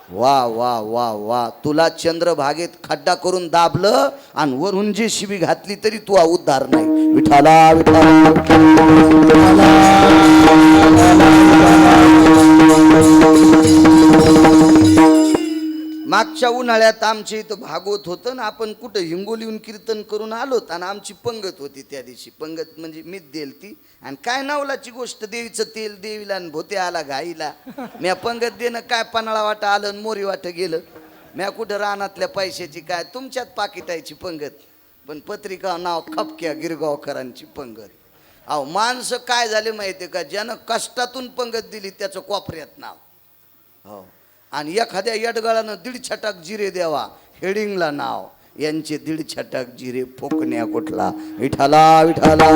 वा वा वा वा, तुला चंद्रभागेत खड्डा करून दाबलं आणि वरून जी शिबी घातली तरी तू उद्धार नाही. विठाला विठाला मागच्या उन्हाळ्यात आमच्या इथं भागवत होतं ना, आपण कुठं हिंगोलीहून कीर्तन करून आलोत आणि आमची पंगत होती त्या दिवशी. पंगत म्हणजे मीच देल ती, आणि काय नवलाची गोष्ट, देवीचं तेल देवीला आणि भोते आला घाईला. म्या पंगत देणं काय पन्हाळा वाटा आलं आणि मोरी वाट गेलं. म्या कुठं रानातल्या पैशाची काय, तुमच्यात पाकिटायची पंगत, पण पत्रिका नाव खपक्या गिरगावकरांची पंगत. अहो माणसं काय झाले माहिती का, ज्यानं कष्टातून पंगत दिली त्याचं कोपऱ्यात नाव. हो, आणि एखाद्या यडगाळानं 1.5 छटाक जिरे द्यावा, हेडिंगला नाव, यांचे 1.5 छटाक जिरे फोकण्या कुठला. विठाला विठाला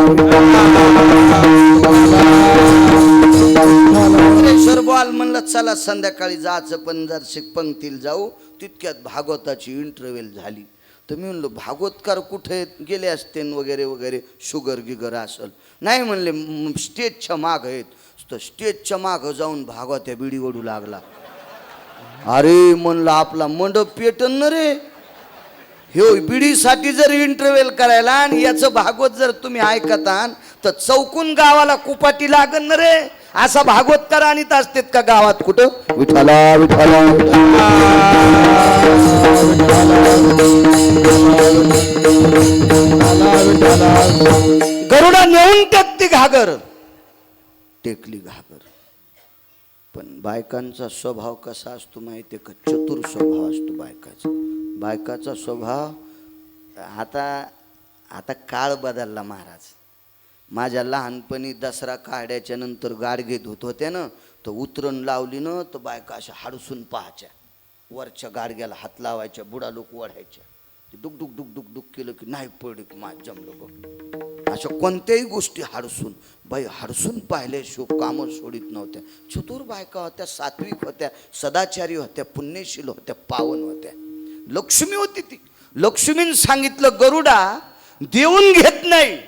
बॉल म्हणलं चला संध्याकाळी जायचं, पण जर पंक्तीला जाऊ. तितक्यात भागवताची इंटरव्ह्यू झाली. तर मी म्हणलो भागवतकार कुठे गेले असते वगैरे वगैरे, शुगर गिगर असल. नाही म्हणले स्टेजच्या माग आहेत. तर स्टेजच्या मागं जाऊन भागवत्या बिडी ओढू लागला. अरे म्हणलं आपला मंडप पेटन न रे, ह्यो बिडीसाठी जर इंटरव्ह्यू करायला आणि याचं भागवत जर तुम्ही ऐकतान तर चौकून गावाला कुपाटी लागन न रे. असा भागवतकार आणीत असतेत का गावात कुठं. विठाला विठाला गरुडा नेऊन टेकती घागर, टेकली घागर. पण बायकांचा स्वभाव कसा असतो माहिती आहे का, चतुर स्वभाव असतो बायकाचा. बायकाचा स्वभाव आता काळ बदलला महाराज. माझ्या लहानपणी दसरा काढ्याच्या नंतर गाडगे धुत होत्या ना, तर उतरण लावली ना तर बायका अशा हाडसून पाहायच्या, वरच्या गाडग्याला हात लावायच्या, बुडा लोक ओढायच्या. ते डुक डुक डुक डुक डुक केलं की नाही पडले की माझ जमलं बघ. अशा कोणत्याही गोष्टी हाडसून, बाई हाडसून पाहिल्याशिवाय कामं सोडित नव्हत्या. चतुर बायका होत्या, सात्विक होत्या, सदाचारी होत्या, पुण्यशील होत्या, पावन होत्या. लक्ष्मी होती ती. लक्ष्मीने सांगितलं गरुडा देऊन घेत नाही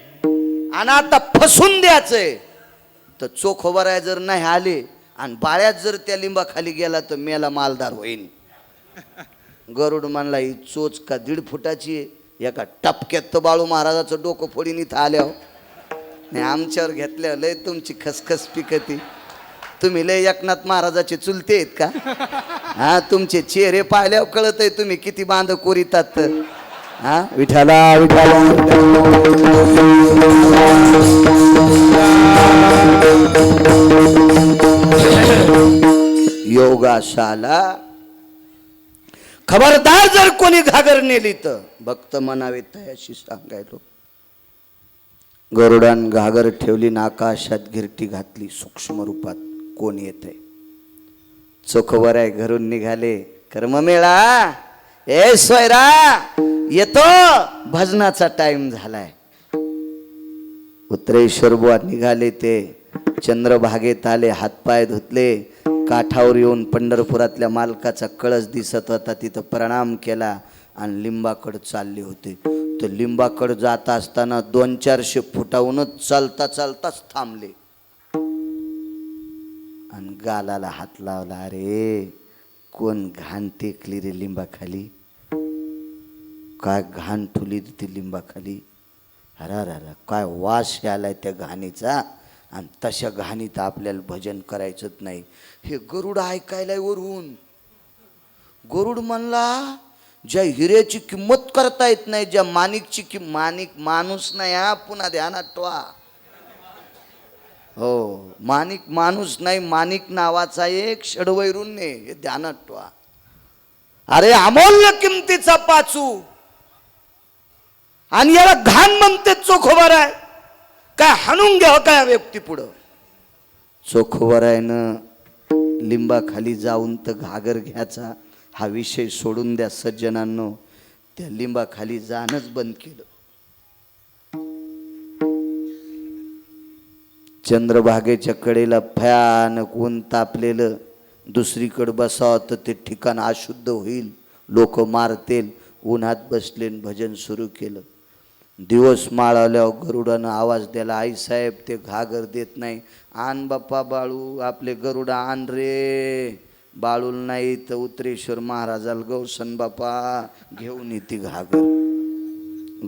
आणि आता फसून द्यायचंय. तर चोखोबराय जर नाही आले आणि बाळ्यात जर त्या लिंबाखाली गेला तर मेला मालदार होईन. गरुड म्हणला ही चोच का 1.5 फुटाची आहे, एका टपक्यात तर बाळू महाराजाचं डोकं फोडीन इथं आल्या. नाही आमच्यावर घेतल्या लय तुमची खसखस पिकती. तुम्ही लय एकनाथ महाराजाचे चुलते आहेत का. हा, तुमचे चेहरे पाहिल्यावर कळत आहे तुम्ही किती बांध कोरितात. हा, विठाला विठाला योगाशाला. खबरदार जर कोणी घागर नेली तर भक्त म्हणावे तयाशी सांगायलो. गरुडान घागर ठेवली ना, आकाशात गिरटी घातली. सूक्ष्म रूपात कोण येते. चोखवर आहे घरून निघाले. कर्ममेळा ए सोयरा येतो, भजनाचा टाइम झालाय. उत्तरेश्वर बुवा निघाले. ते चंद्रभागेत आले, हातपाय धुतले. काठावर येऊन पंढरपुरातल्या मालकाचा कळस दिसत होता, तिथं प्रणाम केला आणि लिंबाकड चालले होते. तर लिंबाकड जात असताना 200-400 फुटाहूनच चालता चालताच थांबले आणि गालाला हात लावला. अरे कोण घाण टेकली रे लिंबाखाली, काय घाण ठुली ती लिंबाखाली. हरा काय वास आलाय त्या घाणीचा, आणि तशा घाणीत आपल्याला भजन करायचंच नाही. हे गरुड ऐकायलाय वरून. गरुड म्हणला ज्या हिऱ्याची किंमत करता येत नाही, ज्या माणिकची माणिक माणूस नाही, हा पुन्हा ध्यानात ठेवा. हो, माणिक माणूस नाही, माणिक नावाचा एक षडवैरुण्य, हे ध्यानात ठेवा. अरे अमूल्य किमतीचा पाचू, आणि याला घाण म्हणते चोखोबर आहे. काय हाणून घ्यावं काय व्यक्ती पुढं. चोखोबरायनं लिंबाखाली जाऊन तर घागर घ्यायचा हा विषय सोडून द्या सज्जनांनो. त्या लिंबाखाली जाणंच बंद केलं. चंद्रभागेच्या कडेला भयानक ऊन तापलेलं. दुसरीकडे बसावं तर ते ठिकाण अशुद्ध होईल, लोक मारतील. उन्हात बसले, भजन सुरू केलं. दिवस माळाल्यावर गरुडानं आवाज दिला, आई साहेब ते घागर देत नाही. आण बाप्पा बाळू आपले गरुडा आण रे. बाळूल नाही तर उतरेश्वर महाराजाला गौसन बापा घेऊन ती घागर,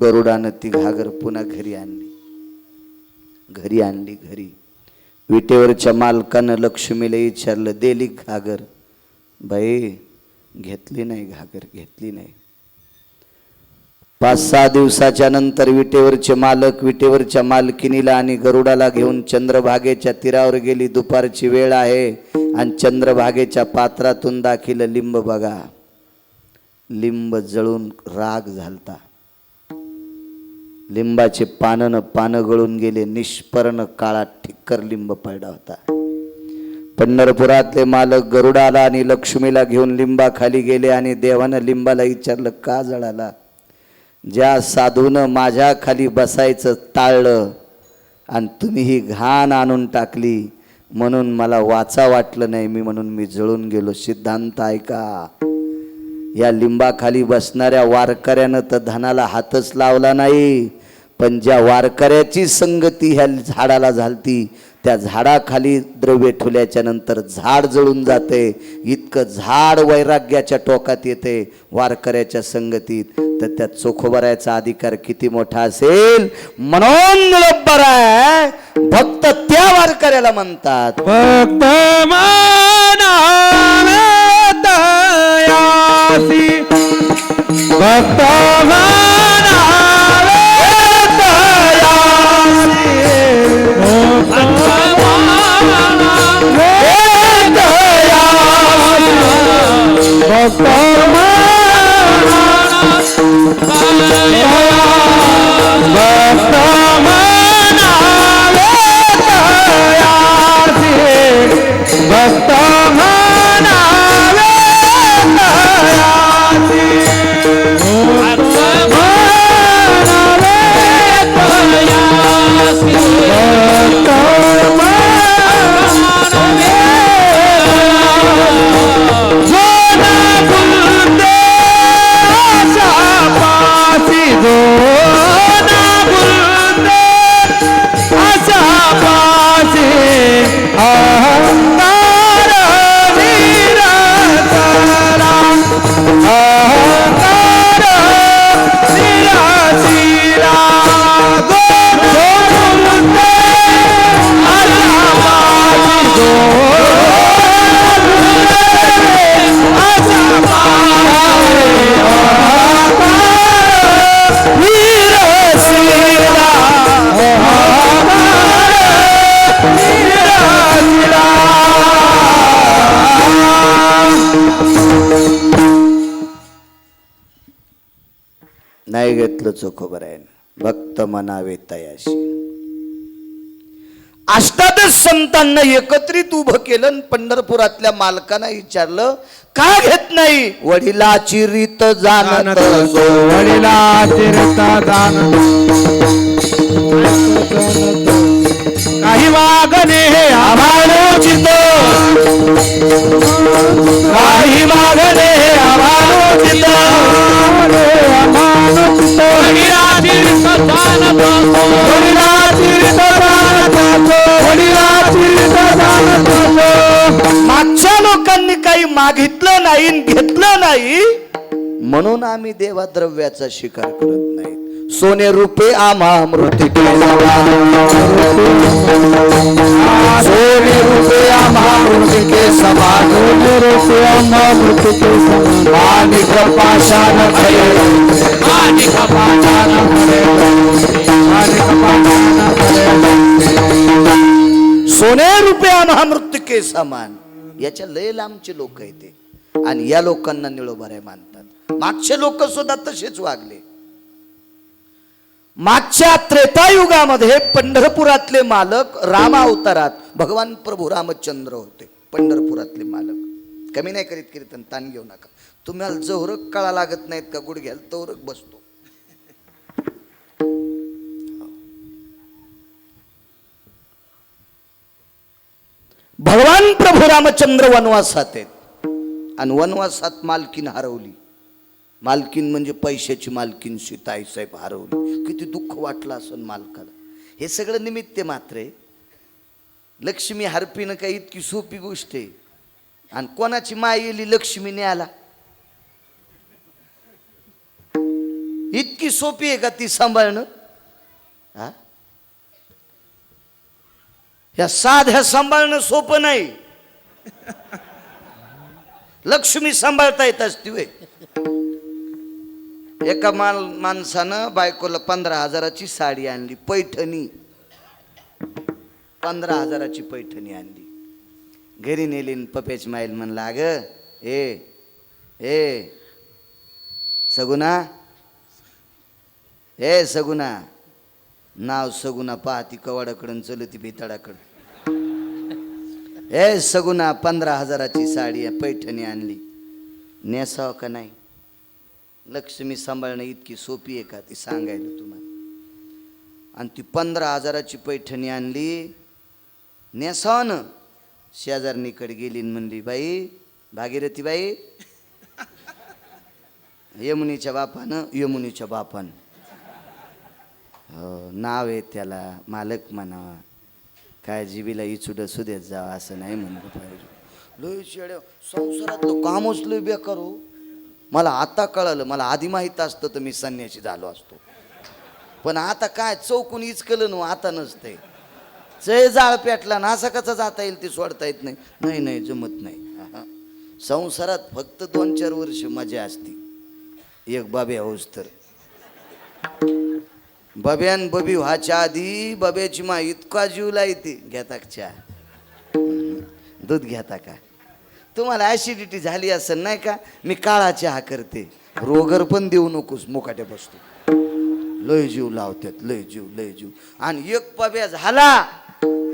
गरुडानं ती घागर पुन्हा घरी आणली. घरी विटेवरच्या मालकानं लक्ष्मीला विचारलं, देली घागर? बाई घेतली नाही घागर, घेतली नाही. 5-6 दिवसाच्या नंतर विटेवरचे मालक विटेवरच्या मालकिनीला आणि गरुडाला घेऊन चंद्रभागेच्या तीरावर गेली. दुपारची वेळ आहे आणि चंद्रभागेच्या पात्रातून दाखिलं लिंब बघा. लिंब जळून राग झालता. लिंबाचे पानं गळून गेले. निष्पर्ण काळा ठिक्कर लिंब पडला होता. पंढरपुरातले मालक गरुडाला आणि लक्ष्मीला घेऊन लिंबाखाली गेले आणि देवानं लिंबाला विचारलं, का जळाला? ज्या साधूनं माझ्या खाली बसायचं टाळलं आणि तुम्ही ही घाण आणून टाकली म्हणून मला वाचा वाटलं नाही, म्हणून मी जळून गेलो. सिद्धांत ऐका, या लिंबाखाली बसणाऱ्या वारकऱ्यानं तर धनाला हातच लावला नाही, पण ज्या वारकऱ्याची संगती ह्या झाडाला झालती त्या झाडाखाली द्रव्य ठेवल्याच्या नंतर झाड जळून जाते. इतकं झाड वैराग्याच्या टोकात येते वारकऱ्याच्या संगतीत, तर त्या चोखोबरायचा अधिकार किती मोठा असेल. म्हणून बराय भक्त त्या वारकऱ्याला म्हणतात, भक्त मनावेतयासी, भक्त नाही घेतलं चोखोबरायनं. भक्त मनावे तयाशी. अष्टादश संतांना एकत्रित उभं केलं आणि पंढरपुरातल्या मालकांना विचारलं, का घेत नाही? वडिलाची रीत जाणत असो, वडिलाची रीत जाणत, काही मागणे हे आभारोचित, काही मागणे हे आभारोचित, वडिलाची रीत जाणत असो, वडिलाची रीत जाणत असो, वडिलाची रीत जाणत असो. मागच्या लोकांनी काही मागितलं नाही घेतलं नाही म्हणून आम्ही देवाद्रव्याचा स्वीकार करत नाही. सोने रुपे आम्हा मृतिके समान, सोने रुपे आम्हा मृतिके समान, सोने रुपे आम्हा मृतिके समान, माणिक पाषाण खरे, माणिक पाषाण खरे, माणिक पाषाण खरे, सोने रुपे आम्हा मृतिके समान. याच्या लय लांबचे लोक आहेत ते, आणि या लोकांना निळोबारे मानतात. मागचे लोक सुद्धा तसेच वागले. मागच्या त्रेतायुगामध्ये पंढरपुरातले मालक राम अवतारात भगवान प्रभू रामचंद्र होते. पंढरपुरातले मालक कमी नाही करीत कीर्तन, ताण घेऊ नका. तुम्हाला जवरक कळा लागत नाहीत का गुडघ्याला तवरक बसतो. भगवान प्रभू रामचंद्र वनवासात आहेत आणि वनवासात मालकीन हरवली. मालकीन म्हणजे पैशाची मालकीन सीताईसाहेब हरवली. किती दुःख वाटलं असं मालकाला. हे सगळं निमित्त मात्र आहे. लक्ष्मी हरपिणं काही इतकी सोपी गोष्ट आहे. आणि कोणाची माय येली लक्ष्मी न्यायला? इतकी सोपी आहे का ती सांभाळणं? हा, या साध्या सांभाळणं सोपं नाही. लक्ष्मी सांभाळता येत असती वे. एका माणसानं बायकोला 15,000ची साडी आणली, पैठणी. 15,000ची पैठणी आणली. घरी नेली पप्याची माईल म्हणला, अगं ए सगुना, ए सगुना, नाव सगुना पाहती कवाडाकडून चलती भिताडाकडं. ए सगुना, 15,000ची साडी पैठणी आणली, नेसाव का नाही? लक्ष्मी सांभाळणं इतकी सोपी आहे का ती सांगायला तुम्हाला? आणि ती 15,000ची पैठणी आणली, नेसाव ना. शेजारणीकडे गेली म्हणली, बाई भागीरथी बाई, यमुनीच्या बापानं हो नाव आहे त्याला, मालक म्हणावा, काय जीबीला इचुड सुदेत जावा असं नाही म्हणलं पाहिजे. लय शेड्या संसारातलं कामच लय बेकार हो. मला आता कळलं, मला आधी माहीत असतं तर मी संन्यासी झालो असतो. पण आता काय चौकून इचकलं ना, आता नसतंय. चय जाळ पेटला ना, असा कसा जाता येईल ते सोडता येत नाही. नाही जमत नाही. संसारात फक्त 2-4 वर्ष मजा असती. एक बाबे होस तर बब्यान बबी व्हायच्या आधी बब्याची मा इतका जीव लायते. घेता का चहा? दूध घेता का? तुम्हाला ॲसिडिटी झाली असेल नाही का, मी काळा चहा करते. रोगर पण देऊ नकोस, मुकाट्या बसतो. लय जीव लावतात, लय जीव. आणि एक बब्या झाला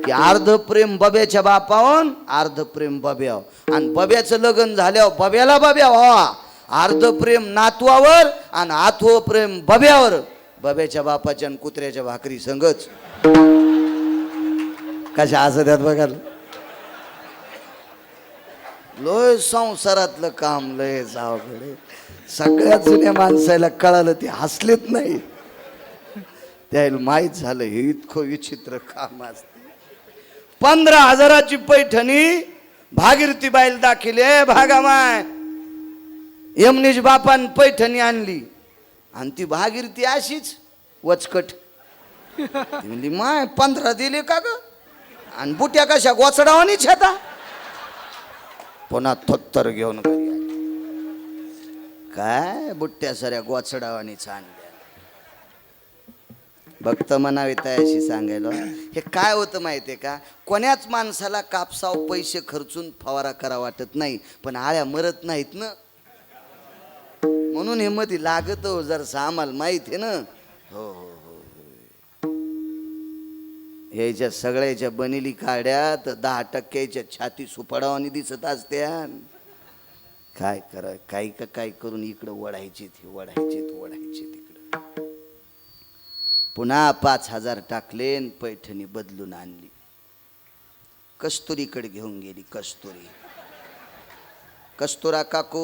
की अर्ध प्रेम बब्याच्या बापावर, अर्ध प्रेम बब्यावर. आणि बब्याचं लग्न झाल्यावर बब्याला बब्या व्हावा, अर्ध प्रेम नातवावर आणि आठवं प्रेम बब्यावर. बब्याच्या बापाच्या आणि कुत्र्याच्या भाकरी संगच. कशा असं त्यात बघाल. लय संसारातलं काम लय जावकडे. सगळ्या जुन्या माणसाला कळालं, ते हसलेत नाही. त्याला माहीत झालं हे इतकं विचित्र काम असते. 15,000ची पैठणी भागीरथी बाईला दाखिले, भागा माय यमनीच्या बापान पैठणी आणली. आणि ती भागीरथी अशीच वचकट. ती म्हणली, माय 15 दिले का ग? आणि बुट्या कशा गोचडावानीच आता. पुन्हा थोत्तर घेऊन घरी आली. काय बुट्ट्या साऱ्या गोचडावानीच आणल्या. भक्त म्हणावे तयाशी सांगायला. हे काय होतं माहितीये का, कोण्याच माणसाला कापसाव पैसे खर्चून फवारा करा वाटत नाही, पण आळ्या मरत नाहीत ना. म्हणून हे मध्ये लागत हो जर आम्हाला माहित आहे ना. हो याच्या सगळ्याच्या बनेली काड्या तर 10% छाती सुपडावानी दिसत असत्या. काय करा, काही करून इकडं वडायचे तिकडं. पुन्हा 5,000 टाकले, पैठणी बदलून आणली. कस्तुरीकडे घेऊन गेली. कस्तुरा काकू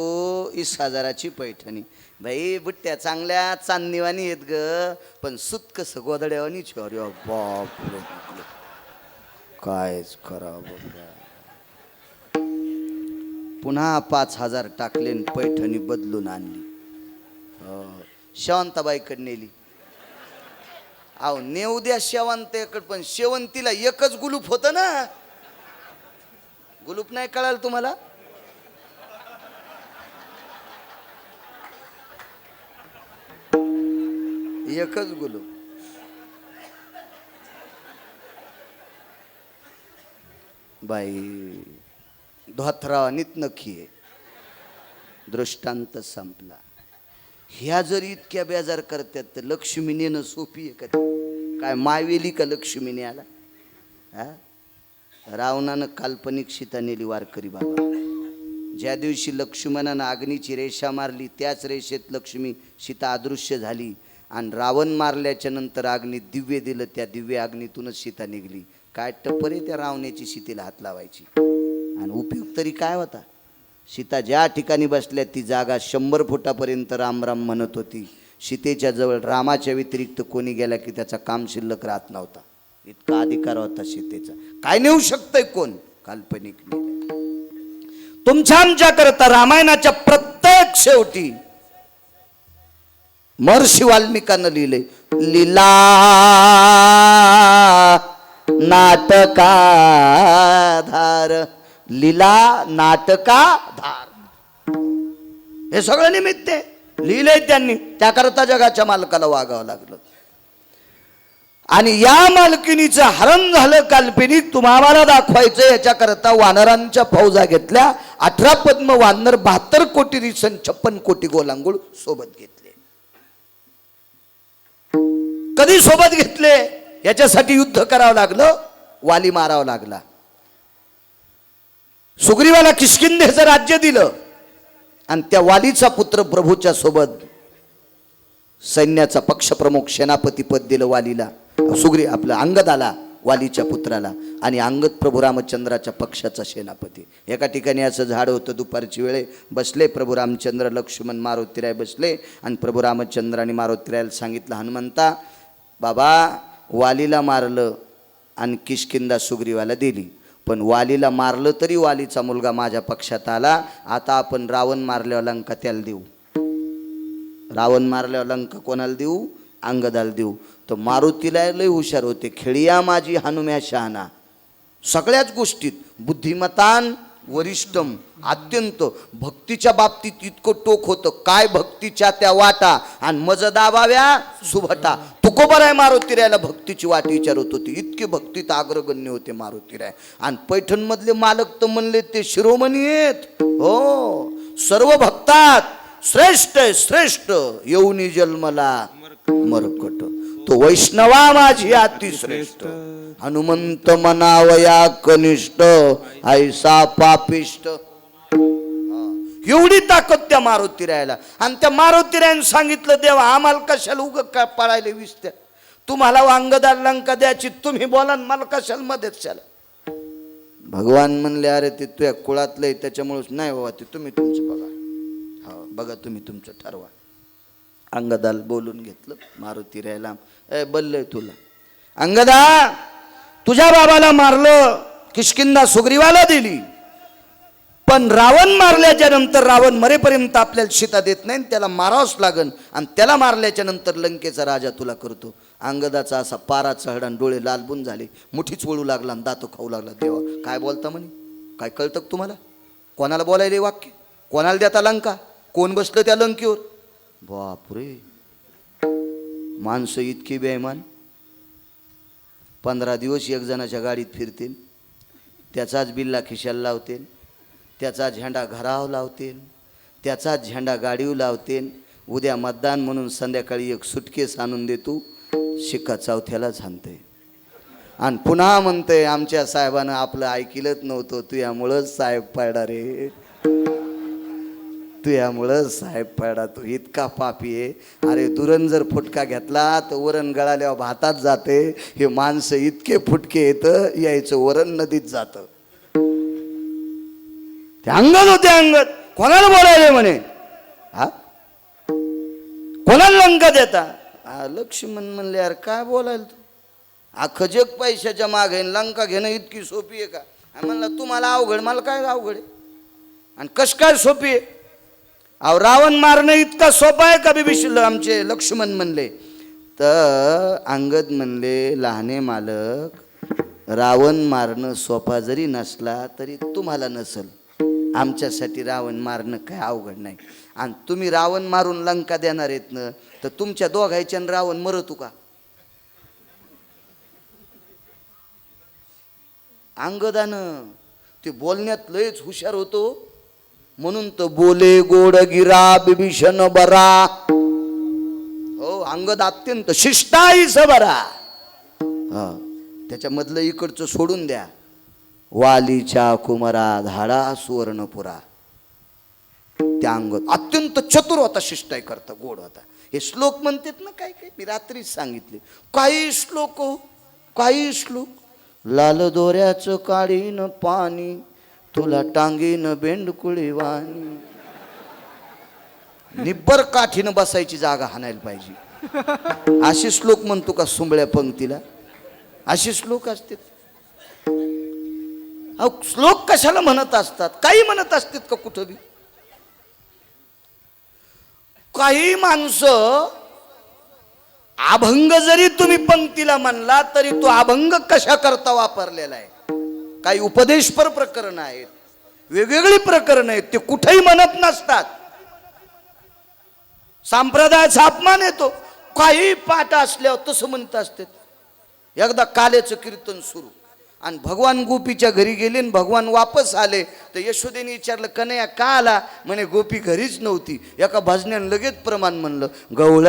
20,000ची पैठणी. बाई बुट्ट्या चांगल्या चांदणीवानी आहेत ग, पण सुत कसं गोदड्यावानी. अरे बाप रे, कायच करावं बघा. पुन्हा 5,000 टाकले, पैठणी बदलून आणली. शेवंताबाईकडे नेली. अहो नेऊ द्या शेवंताकडे, पण शेवंतीला एकच गुलूप होतं ना. गुलूप नाही कळाल तुम्हाला? एकच गुलूप. बाई धोत्रावानीत नखी आहे. दृष्टांत संपला. ह्या जर इतक्या बेजार करतात तर लक्ष्मी नेणं सोपी आहे का? काय मायवेली का लक्ष्मी न्यायला? हा, रावणानं काल्पनिक सीता नेली वारकरी बाबा. ज्या दिवशी लक्ष्मणानं अग्नीची रेषा मारली त्याच रेषेत लक्ष्मी सीता अदृश्य झाली. आणि रावण मारल्याच्या नंतर अग्नीत दिव्य दिलं, त्या दिव्य अग्नीतूनच सीता निघली. काय टप्पर आहे त्या रावण्याची सीतेला हात लावायची? आणि उपयोग तरी काय होता? सीता ज्या ठिकाणी बसल्या ती जागा 100 फुटापर्यंत राम राम म्हणत होती. सीतेच्या जवळ रामाच्या व्यतिरिक्त कोणी गेला की त्याचा काम शिल्लक राहत नव्हता. इतका अधिकार होता सीतेचा. काय नेऊ शकतंय कोण? काल्पनिक नेलं. तुमच्या आमच्या करता रामायणाच्या प्रत्येक शेवटी महर्षी वाल्मिकांना लिहिले, लीला नाटकाधार, लीला नाटकाधार. हे सगळं निमित्त आहे, लिहिलंय त्यांनी. त्याकरता जगाच्या मालकाला वागावं लागलं. आणि या मालकिनीचं हरण झालं काल्पनिक, तुम्हाला दाखवायचं. याच्याकरता वानरांच्या फौजा घेतल्या. 18 पद्म वानर, 72 कोटी रिसन, 56 कोटी गोलांगूळ सोबत घेतले. कधी सोबत घेतले? याच्यासाठी युद्ध करावं लागलं, वाली मारावं लागला. सुग्रीवाला किष्किंधेचं राज्य दिलं आणि त्या वालीचा पुत्र प्रभूच्या सोबत सैन्याचा पक्षप्रमुख सेनापती पद दिलं वालीला. आपलं अंगदाला, वालीच्या पुत्राला. आणि अंगद प्रभू रामचंद्राच्या पक्षाचा सेनापती. एका ठिकाणी असं झाड होतं, दुपारची वेळे बसले प्रभू रामचंद्र, लक्ष्मण, मारुतीराय बसले. आणि प्रभू रामचंद्राने मारुतीरायला सांगितलं, हनुमंता बाबा, वालीला मारलं आणि किष्किंधा सुग्रीवाला दिली, पण वालीला मारलं तरी वालीचा मुलगा माझ्या पक्षात आला. आता आपण रावण मारल्यावर लंका त्याला देऊ. रावण मारल्यावर लंका कोणाला देऊ? अंगदाला देऊ. तर मारुतीला लय हुशार होते. खेळिया माझी हनुम्या शहाणा, सगळ्याच गोष्टीत बुद्धिमतान वरिष्ठम, अत्यंत. भक्तीच्या बाबतीत इतकं टोक होतं, काय भक्तीच्या त्या वाटा आणि मज दाबाव्या सुभटा. तुकोबराय मारुतीरायला भक्तीची वाट विचारत होती, इतके भक्तीत अग्रगण्य होते मारुतीराय. आणि पैठणमधले मालक तर म्हणले ते शिरोमणी आहेत. हो, सर्व भक्तात श्रेष्ठ आहे, श्रेष्ठ. येऊनी जन्मला मरकट, तो वैष्णवा माझी अतिश्रेष्ठ. हनुमंत मनावया कनिष्ठ, ऐसा पापिष्ट. एवढी ताकद त्या मारुतीरायला. आणि त्या मारुतीरायने सांगितलं, देवा आम्हाला कशाला उग काय पळायला विसत्या, तुम्हाला अंगदार लंका द्यायची, तुम्ही बोला, मला कशाला मध्येच चला. भगवान म्हणले, अरे ते तुझ्या कुळातलंय त्याच्यामुळेच नाही बाबा, ते तुम्ही तुमचं बघा. हा बघा, तुम्ही तुमचं ठरवा. अंगदाला बोलून घेतलं मारुतीरायला. बल्लय तुला अंगदा, तुझ्या बाबाला मारलं, किष्किंधा सुग्रीवाला दिली, पण रावण मारल्याच्या नंतर रावण मरेपर्यंत आपल्याला सीता देत नाही, त्याला मारावंच लागन. आणि त्याला मारल्याच्या नंतर लंकेचा राजा तुला करतो. अंगदाचा असा पारा चढला, डोळे लालबुन झाले, मुठीच वळू लागला, दात खाऊ लागला. देवा काय बोलता म्हणे, काय कळतं तुम्हाला? कोणाला बोलायले वाक्य? कोणाला देता लंका? कोण बसलं त्या लंकेवर? बापरे, माणसं इतकी बेईमान. 15 दिवस एक जणाच्या गाडीत फिरतील, त्याचाच बिल्ला खिशाला लावतील, त्याचा झेंडा घरावर लावतील, त्याचा झेंडा गाडीवर लावतील. उद्या मतदान म्हणून संध्याकाळी एक सुटकेस आणून देतो, शिक्का चौथ्याला झानते. आणि पुन्हा म्हणते, आमच्या साहेबानं आपलं ऐकलंच नव्हतं, तुझ्यामुळंच साहेब पाडा रे, तुझ्यामुळं साहेब पाडा, तू इतका पापी आहे. अरे दुरण जर फुटका घेतला तर वरण गळाल्यावर भातात जाते. हे माणसं इतके फुटके येतं, यायचं वरण नदीत जातं. ते अंगद होते. अंगद कोणाला बोलायले म्हणे, हा कोणाला लंका देता? लक्ष्मण म्हणले, यार काय बोलायला तू, अख्खं जग पैशाच्या मागे, लंका घेणं इतकी सोपी आहे का? म्हणलं तुम्हाला अवघड, मला काय अवघड आहे? आणि कश काय सोपी आहे? अहो रावण मारणं इतका सोपा आहे का बिभीषण? आमचे लक्ष्मण म्हणले. तर अंगद म्हणले, लहाने मालक, रावण मारणं सोपा जरी नसला तरी तुम्हाला नसल, आमच्यासाठी रावण मारणं काय अवघड नाही. आणि तुम्ही रावण मारून लंका देणार आहेत ना, तर तुमच्या दोघांच्या रावण मरतो का? अंगदानं ते बोलण्यात लयच हुशार होतो, म्हणून तर बोले गोड गिरा बिभीषण बरा. हो, अंगद अत्यंत शिष्टाईच बरा. हा, त्याच्यामधलं इकडचं सोडून द्या. वालीच्या कुमारा धाडा सुवर्णपुरा, त्या अंगद अत्यंत चतुर होता, शिष्टाई करता, गोड होता. हे श्लोक म्हणतात ना, काय काय मी रात्रीच सांगितले. काही श्लोक, काही श्लोक. लाल दोऱ्याचं काढीन पाणी, तुला टांगीन बेंडकुळी वाणी. निब्बर काठीनं बसायची जागा हाणायला पाहिजे, असे श्लोक म्हणतो का सुंबळ्या पंक्तीला? असे श्लोक असतात. अहो श्लोक कशाला म्हणत असतात? काही म्हणत असतात का कुठं बी? काही माणसं अभंग जरी तुम्ही पंक्तीला म्हणला तरी तो अभंग कशा करता वापरलेला आहे. काही उपदेशपर प्रकरण आहेत, वेगवेगळी प्रकरण आहेत, ते कुठेही म्हणत नसतात. संप्रदायाचा अपमान येतो. काही पाठ असल्यावर तसं म्हणत असतात. एकदा कालेचं कीर्तन सुरू आणि भगवान गोपीच्या घरी गेले आणि भगवान वापस आले तर यशोदेने विचारलं, कन्हैया का आला? म्हणे गोपी घरीच नव्हती. एका भजन्यानं लगेच प्रमाण म्हणलं, गवळा